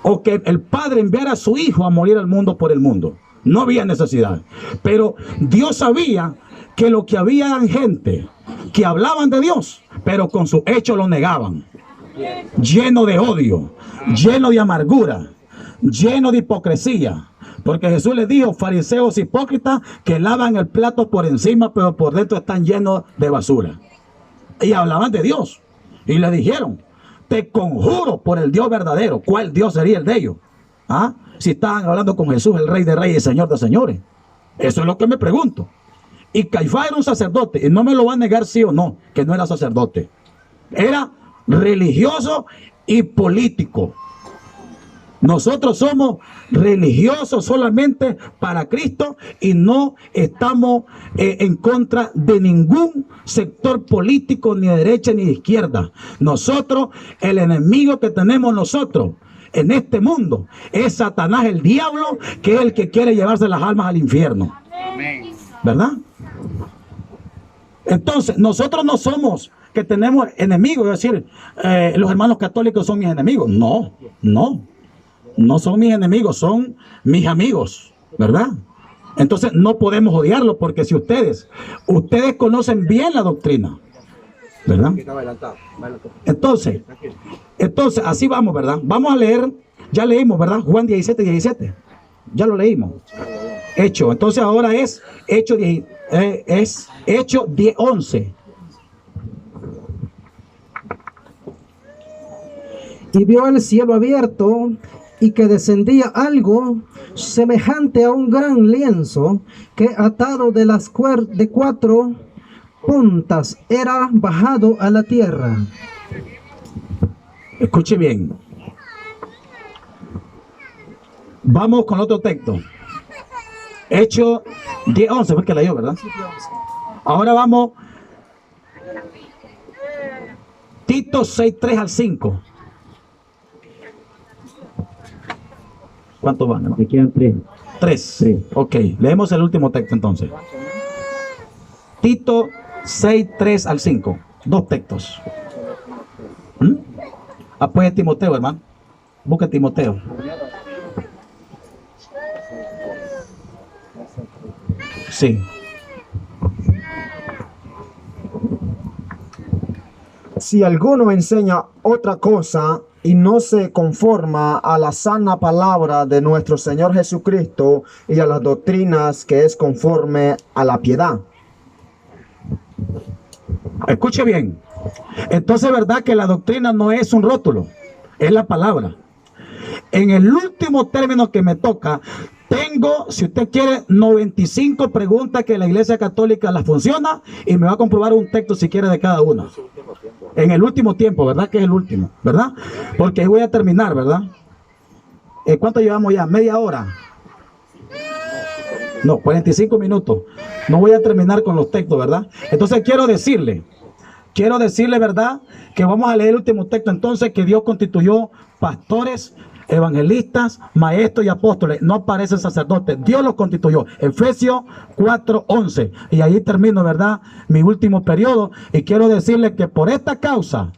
o que el Padre enviara a su Hijo a morir al mundo por el mundo. No había necesidad. Pero Dios sabía que lo que había gente que hablaban de Dios, pero con sus hechos lo negaban. Lleno de odio, lleno de amargura, lleno de hipocresía. Porque Jesús les dijo, fariseos hipócritas que lavan el plato por encima, pero por dentro están llenos de basura. Y hablaban de Dios. Y le dijeron, te conjuro por el Dios verdadero. ¿Cuál Dios sería el de ellos? ¿Ah? Si estaban hablando con Jesús, el Rey de Reyes y Señor de Señores. Eso es lo que me pregunto. Y Caifás era un sacerdote. Y no me lo va a negar sí o no, que no era sacerdote. Era religioso y político. Nosotros somos religiosos solamente para Cristo y no estamos en contra de ningún sector político, ni de derecha ni de izquierda. Nosotros, el enemigo que tenemos nosotros en este mundo es Satanás, el diablo, que es el que quiere llevarse las almas al infierno. ¿Verdad? Entonces, nosotros no somos que tenemos enemigos, es decir, los hermanos católicos son mis enemigos. No, no. No son mis enemigos, son mis amigos, ¿verdad? Entonces no podemos odiarlos porque si ustedes conocen bien la doctrina, ¿verdad? Entonces así vamos, ¿verdad? Vamos a leer, ya leímos, ¿verdad? Juan 17:17, ya lo leímos. Hecho, entonces ahora es Hecho 10:11. Y vio el cielo abierto y que descendía algo semejante a un gran lienzo que atado de las 4 puntas era bajado a la tierra. Escuche bien. Vamos con otro texto. Hecho 10:11, fue que leyó, ¿verdad? Ahora vamos. Tito 6:3-5. ¿Cuántos van, hermano? Me quedan 3. 3. Ok, leemos el último texto entonces. Tito 6:3-5. 2 textos. Apoya a Timoteo, hermano. Busca a Timoteo. Sí. Si alguno enseña otra cosa y no se conforma a la sana palabra de nuestro Señor Jesucristo y a las doctrinas que es conforme a la piedad. Escuche bien. Entonces, ¿verdad que la doctrina no es un rótulo? Es la palabra. En el último término que me toca, tengo, si usted quiere, 95 preguntas que la Iglesia Católica las funciona y me va a comprobar un texto si quiere de cada una. En el último tiempo, ¿verdad? Que es el último, ¿verdad? Porque ahí voy a terminar, ¿verdad? ¿Cuánto llevamos ya? ¿Media hora? No, 45 minutos. No voy a terminar con los textos, ¿verdad? Entonces quiero decirle quiero decirle, ¿verdad?, que vamos a leer el último texto entonces, que Dios constituyó pastores, evangelistas, maestros y apóstoles. No aparecen sacerdotes, Dios los constituyó. Efesios 4:11. Y ahí termino, ¿verdad?, mi último periodo. Y quiero decirle que por esta causa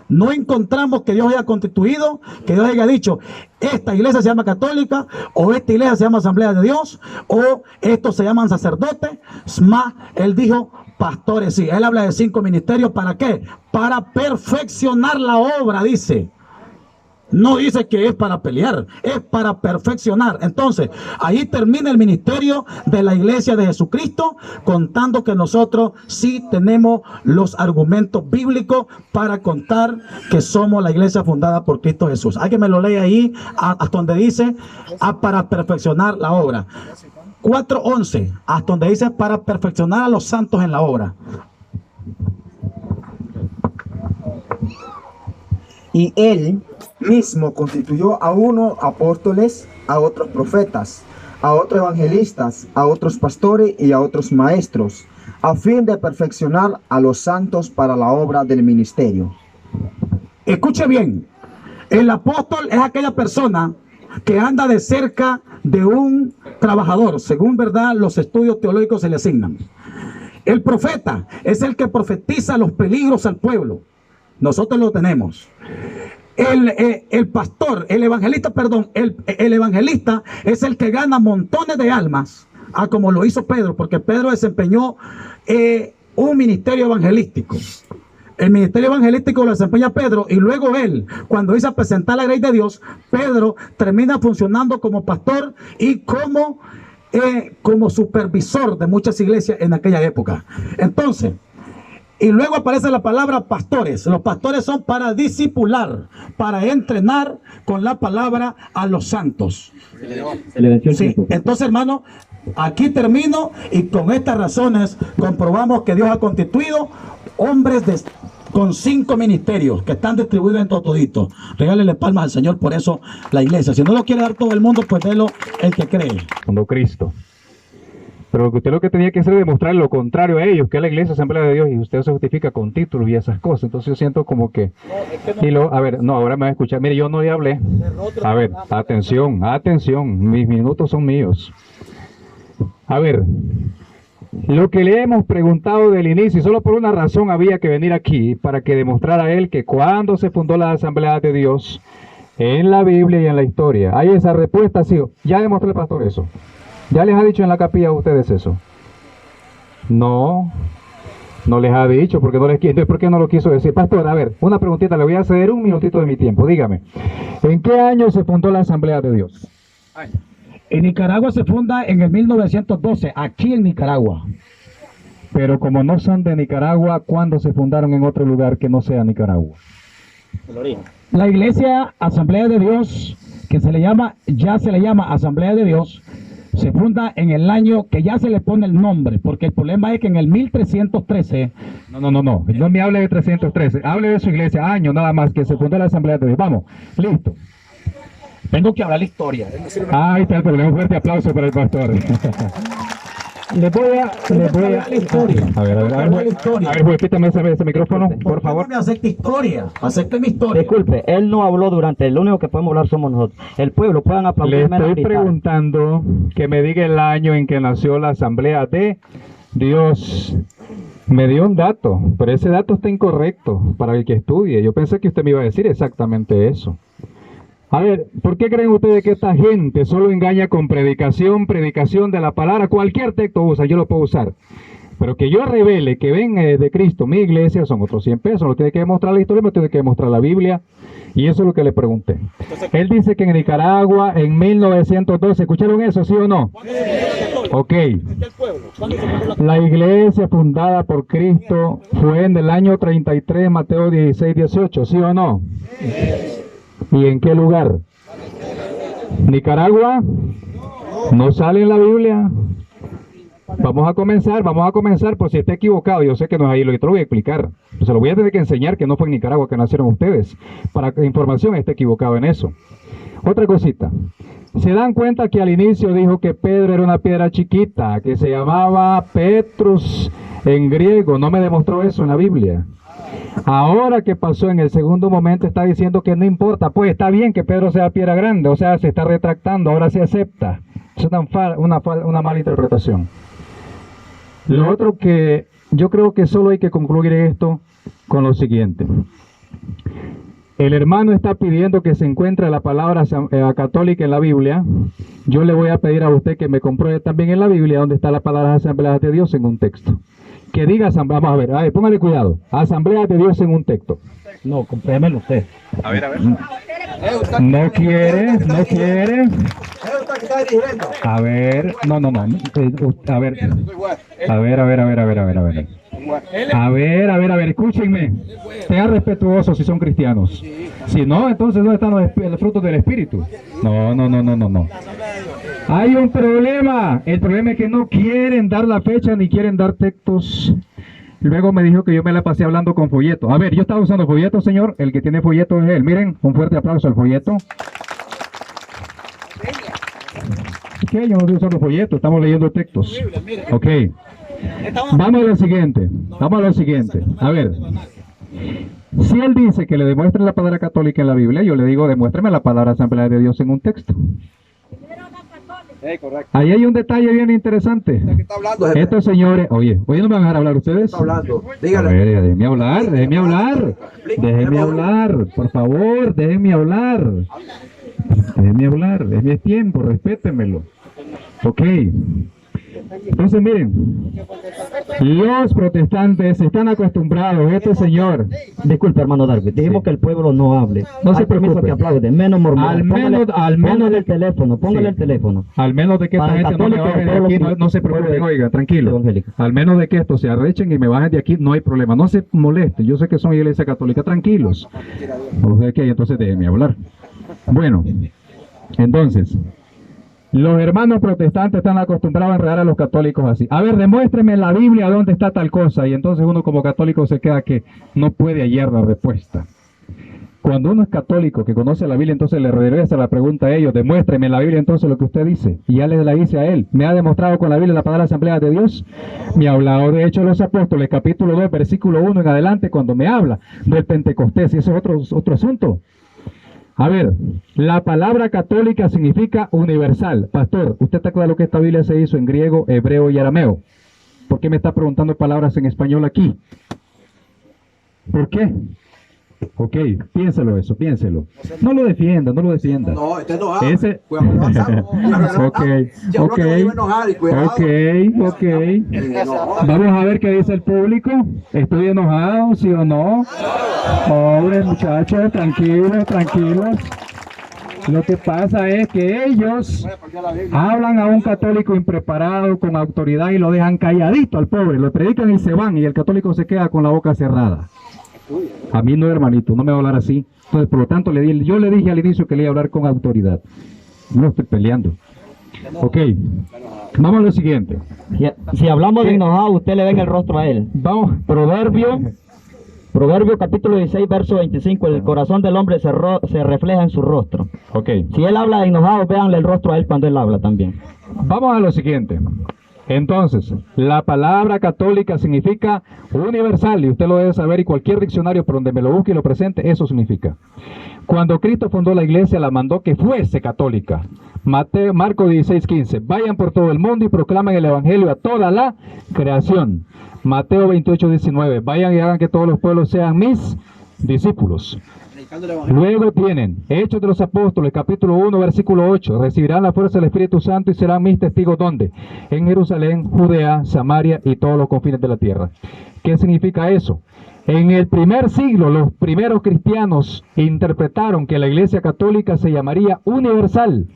no encontramos que Dios haya constituido, que Dios haya dicho, esta iglesia se llama católica, o esta iglesia se llama Asamblea de Dios, o estos se llaman sacerdotes. Más, Él dijo pastores. Sí, Él habla de 5 ministerios. ¿Para qué? Para perfeccionar la obra, dice. No dice que es para pelear, es para perfeccionar. Entonces, ahí termina el ministerio de la iglesia de Jesucristo, contando que nosotros sí tenemos los argumentos bíblicos para contar que somos la iglesia fundada por Cristo Jesús. Hay que me lo lea ahí, hasta donde dice, para perfeccionar la obra. 4:11, hasta donde dice, para perfeccionar a los santos en la obra. Y él mismo constituyó a unos apóstoles, a otros profetas, a otros evangelistas, a otros pastores y a otros maestros, a fin de perfeccionar a los santos para la obra del ministerio. Escuche bien, el apóstol es aquella persona que anda de cerca de un trabajador, según, ¿verdad?, los estudios teológicos se le asignan. El profeta es el que profetiza los peligros al pueblo. Nosotros lo tenemos. El pastor, el evangelista es el que gana montones de almas, como lo hizo Pedro, porque Pedro desempeñó un ministerio evangelístico. El ministerio evangelístico lo desempeña Pedro, y luego él, cuando dice presentar la gracia de Dios, Pedro termina funcionando como pastor y como supervisor de muchas iglesias en aquella época. Entonces, y luego aparece la palabra pastores. Los pastores son para discipular, para entrenar con la palabra a los santos. Sí. Entonces, hermano, aquí termino, y con estas razones comprobamos que Dios ha constituido hombres con 5 ministerios que están distribuidos en todito. Regálele palmas al Señor por eso la iglesia. Si no lo quiere dar todo el mundo, pues délo el que cree. Cuando Cristo. Pero usted lo que tenía que hacer es demostrar lo contrario a ellos, que es la iglesia Asamblea de Dios, y usted se justifica con títulos y esas cosas. Entonces yo siento como que... a ver, no, ahora me va a escuchar. Mire, yo no le hablé. A ver, atención, mis minutos son míos. A ver, lo que le hemos preguntado del inicio, y solo por una razón había que venir aquí, para que demostrara él que cuando se fundó la Asamblea de Dios, en la Biblia y en la historia, hay esa respuesta, sí. Ya demostró el pastor eso. ¿Ya les ha dicho en la capilla a ustedes eso? No les ha dicho, porque no les quiere. ¿Por qué no lo quiso decir? Pastor, a ver, una preguntita, le voy a ceder un minutito de mi tiempo. Dígame, ¿en qué año se fundó la Asamblea de Dios? En Nicaragua se funda en el 1912, aquí en Nicaragua. Pero como no son de Nicaragua, ¿cuándo se fundaron en otro lugar que no sea Nicaragua? La iglesia Asamblea de Dios, que ya se le llama Asamblea de Dios, se funda en el año que ya se le pone el nombre, porque el problema es que en el 1313... No me hable de 313, hable de su iglesia, año nada más que se fundó la Asamblea de Dios. Vamos, listo. Tengo que hablar la historia. Ahí está el problema, un fuerte aplauso para el pastor. Les voy a la historia. A ver, juez, quítame ese micrófono, por favor. No me acepte historia, acepte mi historia. Disculpe, él no habló durante, lo único que podemos hablar somos nosotros. El pueblo, puedan Le aplaudirme. estoy preguntando que me diga el año en que nació la Asamblea de Dios. Me dio un dato, pero ese dato está incorrecto para el que estudie. Yo pensé que usted me iba a decir exactamente eso. A ver, ¿por qué creen ustedes que esta gente solo engaña con predicación de la palabra? Cualquier texto usa, yo lo puedo usar. Pero que yo revele que ven de Cristo mi iglesia son otros 100 pesos. No tiene que demostrar la historia, no tiene que demostrar la Biblia. Y eso es lo que le pregunté. Él dice que en Nicaragua, en 1912, ¿escucharon eso, sí o no? Ok. La iglesia fundada por Cristo fue en el año 33, Mateo 16, 18, ¿sí o no? ¿Y en qué lugar? ¿Nicaragua? ¿No sale en la Biblia? Vamos a comenzar, por si está equivocado. Yo sé que no es ahí, yo te lo voy a explicar. Se lo voy a tener que enseñar que no fue en Nicaragua que nacieron ustedes, para que la información esté equivocado en eso. Otra cosita. ¿Se dan cuenta que al inicio dijo que Pedro era una piedra chiquita, que se llamaba Petrus en griego? No me demostró eso en la Biblia. Ahora que pasó en el segundo momento está diciendo que no importa, pues está bien que Pedro sea piedra grande, o sea, se está retractando, ahora se acepta. Es una mala interpretación. Lo otro que yo creo que solo hay que concluir esto con lo siguiente. El hermano está pidiendo que se encuentre la palabra católica en la Biblia. Yo le voy a pedir a usted que me compruebe también en la Biblia donde está la palabra Asambleas de Dios en un texto. Que diga asamblea, vamos a ver, póngale cuidado. Asambleas de Dios en un texto. No, comprémelo usted. A ver. No quiere. A ver, no. A ver, escúchenme. Sean respetuosos si son cristianos. Si no, entonces ¿dónde están los frutos del Espíritu? No. Hay un problema. El problema es que no quieren dar la fecha ni quieren dar textos. Luego me dijo que yo me la pasé hablando con folleto. A ver, yo estaba usando folleto, señor. El que tiene folleto es él. Miren, un fuerte aplauso al folleto. ¿Qué? Yo no estoy usando folleto, estamos leyendo textos. Ok. Vamos a lo siguiente. A ver. Si él dice que le demuestre la palabra católica en la Biblia, yo le digo, demuéstrame la palabra Asamblea de Dios en un texto. Ahí hay un detalle bien interesante. Estos señores, oye, ¿no me van a dejar hablar ustedes? Dígale. A ver, déjenme hablar, por favor, déjenme hablar, es mi tiempo, respétenmelo. Ok. Entonces miren, los protestantes están acostumbrados, este señor. Disculpe, hermano Darwin, dijimos que el pueblo no hable. No se Hay permiso preocupe. que aplaude, menos mormón. Póngale el teléfono, póngale el teléfono. Al menos de que esta Para el gente no me católico, baje de todos aquí, los no se preocupen, pueblos oiga, tranquilo. evangélicos. Al menos de que estos se arrechen y me bajen de aquí, no hay problema. No se molesten, yo sé que son iglesia católica, tranquilos. Ok, entonces déjenme hablar. Bueno, entonces, los hermanos protestantes están acostumbrados a enredar a los católicos así. A ver, demuéstreme en la Biblia dónde está tal cosa. Y entonces uno como católico se queda que no puede hallar la respuesta. Cuando uno es católico que conoce la Biblia, entonces le regresa la pregunta a ellos. Demuéstreme en la Biblia entonces lo que usted dice. Y ya le la dice a él. ¿Me ha demostrado con la Biblia la palabra Asamblea de Dios? Me ha hablado de Hechos de los Apóstoles, capítulo 2, versículo 1 en adelante, cuando me habla del Pentecostés. Y eso es otro asunto. A ver, la palabra católica significa universal. Pastor, ¿usted está claro que esta Biblia se hizo en griego, hebreo y arameo? ¿Por qué me está preguntando palabras en español aquí? ¿Por qué? Ok, piénselo eso, piénselo. No lo defienda. No, está enojado. Ese... Ok. Vamos a ver qué dice el público. ¿Estoy enojado, sí o no? Pobres muchachos, tranquilos. Lo que pasa es que ellos hablan a un católico impreparado, con autoridad, y lo dejan calladito al pobre. Lo predican y se van, y el católico se queda con la boca cerrada. A mí no, hermanito, no me va a hablar así. Entonces, por lo tanto, yo le dije al inicio que le iba a hablar con autoridad. No estoy peleando. Ok, vamos a lo siguiente. Si hablamos de enojado, usted le ve en el rostro a él. Vamos. Proverbio capítulo 16, verso 25. El corazón del hombre se refleja en su rostro. Ok. Si él habla de enojado, véanle el rostro a él cuando él habla también. Vamos a lo siguiente. Entonces, la palabra católica significa universal, y usted lo debe saber, y cualquier diccionario por donde me lo busque y lo presente, eso significa. Cuando Cristo fundó la iglesia, la mandó que fuese católica. Marcos 16:15, vayan por todo el mundo y proclamen el evangelio a toda la creación. Mateo 28:19, vayan y hagan que todos los pueblos sean mis discípulos. Luego tienen Hechos de los Apóstoles, capítulo 1, versículo 8. Recibirán la fuerza del Espíritu Santo y serán mis testigos, ¿dónde? En Jerusalén, Judea, Samaria y todos los confines de la tierra. ¿Qué significa eso? En el primer siglo, los primeros cristianos interpretaron que la Iglesia Católica se llamaría universal.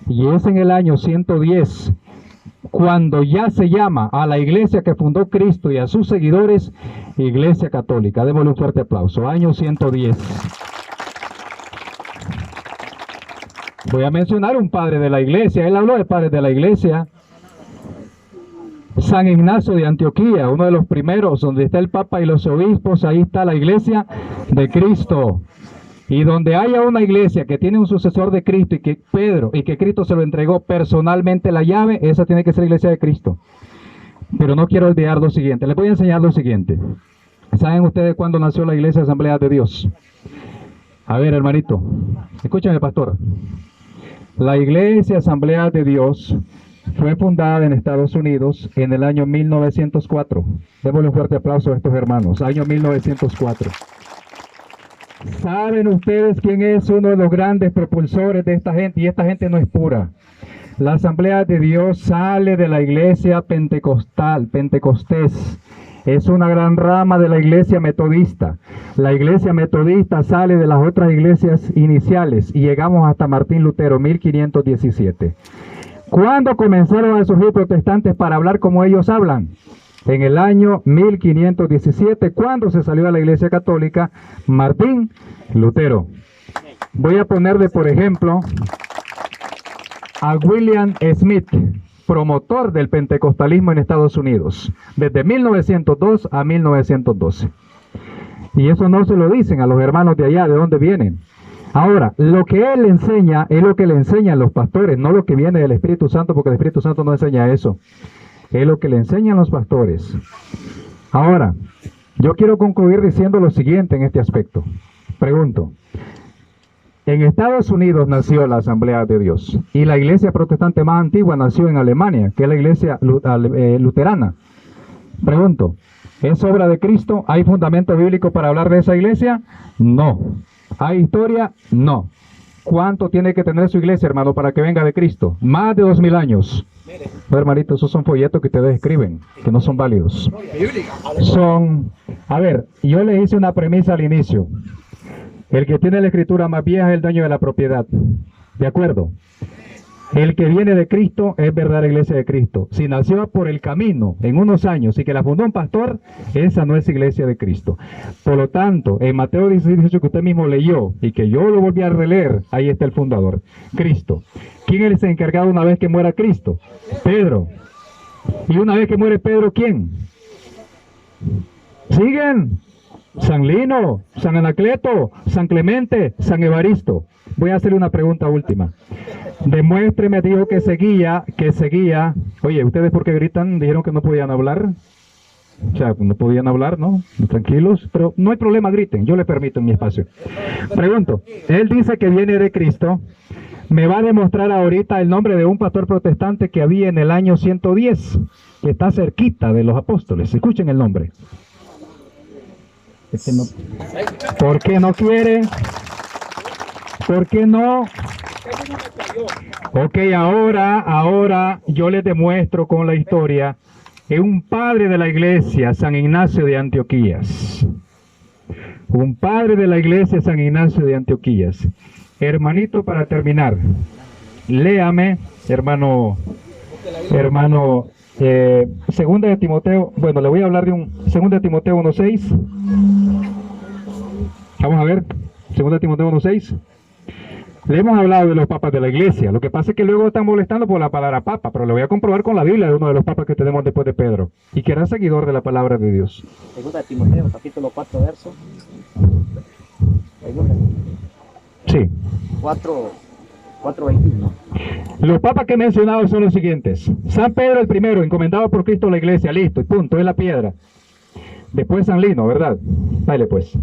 Y es en el año 110, cuando ya se llama a la iglesia que fundó Cristo y a sus seguidores, Iglesia Católica. Démosle un fuerte aplauso. Año 110. Voy a mencionar un padre de la iglesia. Él habló de padres de la iglesia. San Ignacio de Antioquía, uno de los primeros, donde está el Papa y los obispos, ahí está la iglesia de Cristo. Y donde haya una iglesia que tiene un sucesor de Cristo y que Cristo se lo entregó personalmente la llave, esa tiene que ser la iglesia de Cristo. Pero no quiero olvidar lo siguiente. Les voy a enseñar lo siguiente. ¿Saben ustedes cuándo nació la Iglesia Asamblea de Dios? A ver, hermanito, escúchame, pastor. La Iglesia Asamblea de Dios fue fundada en Estados Unidos en el año 1904. Démosle un fuerte aplauso a estos hermanos. Año 1904. ¿Saben ustedes quién es uno de los grandes propulsores de esta gente? Y esta gente no es pura. La Asamblea de Dios sale de la iglesia pentecostal, Pentecostés. Es una gran rama de la iglesia metodista. La iglesia metodista sale de las otras iglesias iniciales y llegamos hasta Martín Lutero, 1517. ¿Cuándo comenzaron a surgir protestantes para hablar como ellos hablan? En el año 1517, cuando se salió de la iglesia católica, Martín Lutero. Voy a ponerle, por ejemplo, a William Smith, promotor del pentecostalismo en Estados Unidos, desde 1902 a 1912. Y eso no se lo dicen a los hermanos de allá, de dónde vienen. Ahora, lo que él enseña es lo que le enseñan los pastores, no lo que viene del Espíritu Santo, porque el Espíritu Santo no enseña eso. Es lo que le enseñan los pastores. Ahora, yo quiero concluir diciendo lo siguiente en este aspecto. Pregunto. En Estados Unidos nació la Asamblea de Dios y la iglesia protestante más antigua nació en Alemania, que es la iglesia luterana. Pregunto, ¿es obra de Cristo? ¿Hay fundamento bíblico para hablar de esa iglesia? No. ¿Hay historia? No. ¿Cuánto tiene que tener su iglesia, hermano, para que venga de Cristo? Más de 2000 años. No, hermanito, esos son folletos que ustedes escriben, que no son válidos. A ver, yo les hice una premisa al inicio. El que tiene la escritura más vieja es el dueño de la propiedad. ¿De acuerdo? El que viene de Cristo es verdadera iglesia de Cristo. Si nació por el camino en unos años y que la fundó un pastor, esa no es iglesia de Cristo. Por lo tanto, en Mateo 16, que usted mismo leyó y que yo lo volví a releer, ahí está el fundador, Cristo. ¿Quién es el encargado una vez que muera Cristo? Pedro. Y una vez que muere Pedro, ¿quién? ¿Siguen? San Lino, San Anacleto, San Clemente, San Evaristo. Voy a hacerle una pregunta última. Demuéstreme, dijo que seguía. Oye, ¿ustedes por qué gritan? Dijeron que no podían hablar. O sea, no podían hablar, ¿no? Tranquilos, pero no hay problema, griten. Yo le permito en mi espacio. Pregunto, él dice que viene de Cristo. Me va a demostrar ahorita el nombre de un pastor protestante que había en el año 110, que está cerquita de los apóstoles. Escuchen el nombre. ¿Por qué no quiere? ¿Por qué no? Ok, ahora yo les demuestro con la historia. Es un padre de la iglesia, San Ignacio de Antioquías. Un padre de la iglesia, San Ignacio de Antioquías. Hermanito, para terminar, léame, hermano, segunda de Timoteo, bueno, le voy a hablar de segunda de Timoteo 1:6. Vamos a ver, segunda de Timoteo 1:6. Le hemos hablado de los papas de la iglesia. Lo que pasa es que luego están molestando por la palabra papa, pero le voy a comprobar con la Biblia de uno de los papas que tenemos después de Pedro y que era seguidor de la palabra de Dios. Segunda de Timoteo, capítulo 4, verso. Sí. 4:21. Los papas que he mencionado son los siguientes. San Pedro el primero, encomendado por Cristo a la iglesia, listo, y punto, es la piedra. Después San Lino, ¿verdad? Dale pues.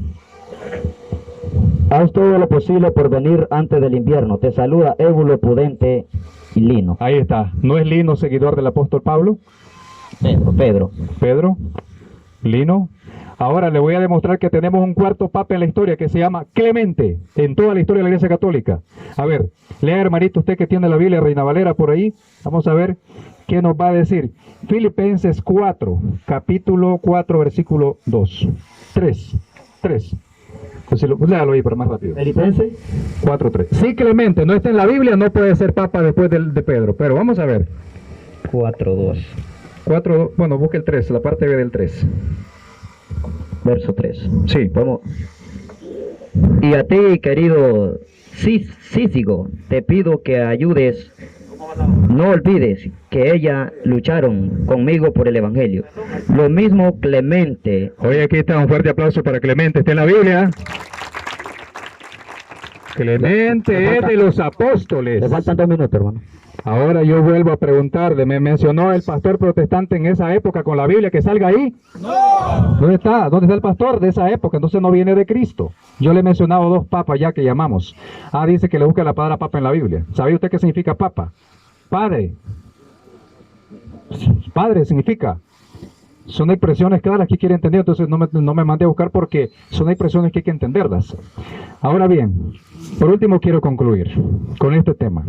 Haz todo lo posible por venir antes del invierno. Te saluda Ébulo, Pudente y Lino. Ahí está. ¿No es Lino seguidor del apóstol Pablo? Pedro. Lino. Ahora le voy a demostrar que tenemos un cuarto papa en la historia que se llama Clemente, en toda la historia de la Iglesia Católica. A ver, lea, hermanito, usted que tiene la Biblia Reina Valera por ahí. Vamos a ver qué nos va a decir. Filipenses 4, capítulo 4, versículo 2. 3. Pues léalo ahí, pero más rápido. Filipenses 4:3. Sí, Clemente, no está en la Biblia, no puede ser papa después de Pedro, pero vamos a ver. 4:2. 4, bueno, busque el 3, la parte B del 3. Verso 3. Sí. Vamos. Y a ti, querido Cícigo, te pido que ayudes. No olvides que ella lucharon conmigo por el Evangelio. Lo mismo Clemente. Oye, aquí está un fuerte aplauso para Clemente. ¿Está en la Biblia? Clemente es de los apóstoles. Le faltan 2 minutos, hermano. Ahora yo vuelvo a preguntarle, ¿me mencionó el pastor protestante en esa época con la Biblia que salga ahí? No. ¿Dónde está? ¿Dónde está el pastor de esa época? Entonces no viene de Cristo. Yo le he mencionado dos papas ya que llamamos. Dice que le busca la palabra papa en la Biblia. ¿Sabe usted qué significa papa? Padre. Padre significa. Son expresiones claras que quiere entender, entonces no me mande a buscar porque son expresiones que hay que entenderlas. Ahora bien, por último quiero concluir con este tema.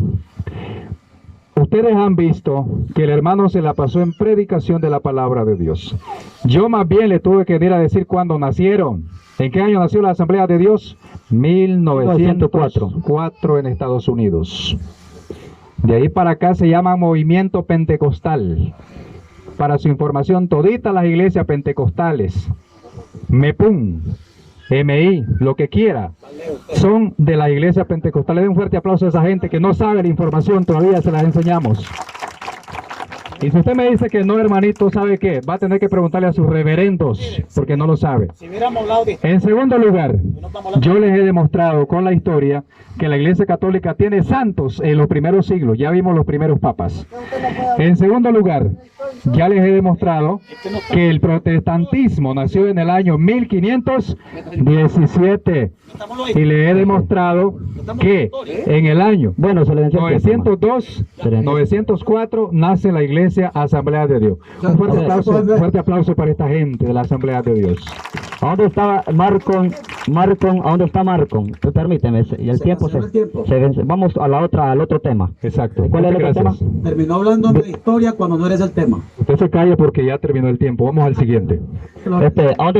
Ustedes han visto que el hermano se la pasó en predicación de la palabra de Dios. Yo más bien le tuve que ir a decir cuándo nacieron. ¿En qué año nació la Asamblea de Dios? 1904 en Estados Unidos. De ahí para acá se llama Movimiento Pentecostal. Para su información, toditas las iglesias pentecostales, MEPUM, MI, lo que quiera, son de las iglesias pentecostales. Den un fuerte aplauso a esa gente que no sabe la información, todavía se las enseñamos. Y si usted me dice que no, hermanito, ¿sabe qué? Va a tener que preguntarle a sus reverendos, porque no lo sabe. En segundo lugar, yo les he demostrado con la historia que la Iglesia Católica tiene santos en los primeros siglos. Ya vimos los primeros papas. En segundo lugar, ya les he demostrado que el protestantismo nació en el año 1517. Y les he demostrado que en el año 902, 904 nace la Iglesia Asamblea de Dios. Un fuerte aplauso para esta gente de la Asamblea de Dios. ¿A dónde estaba Marcon? ¿A dónde está Marcon? Permíteme, y el tiempo se vence. Vamos a al otro tema. Exacto. ¿Cuál es el otro tema? Terminó hablando de historia cuando no eres el tema. Usted se calla porque ya terminó el tiempo. Vamos al siguiente. ¿A dónde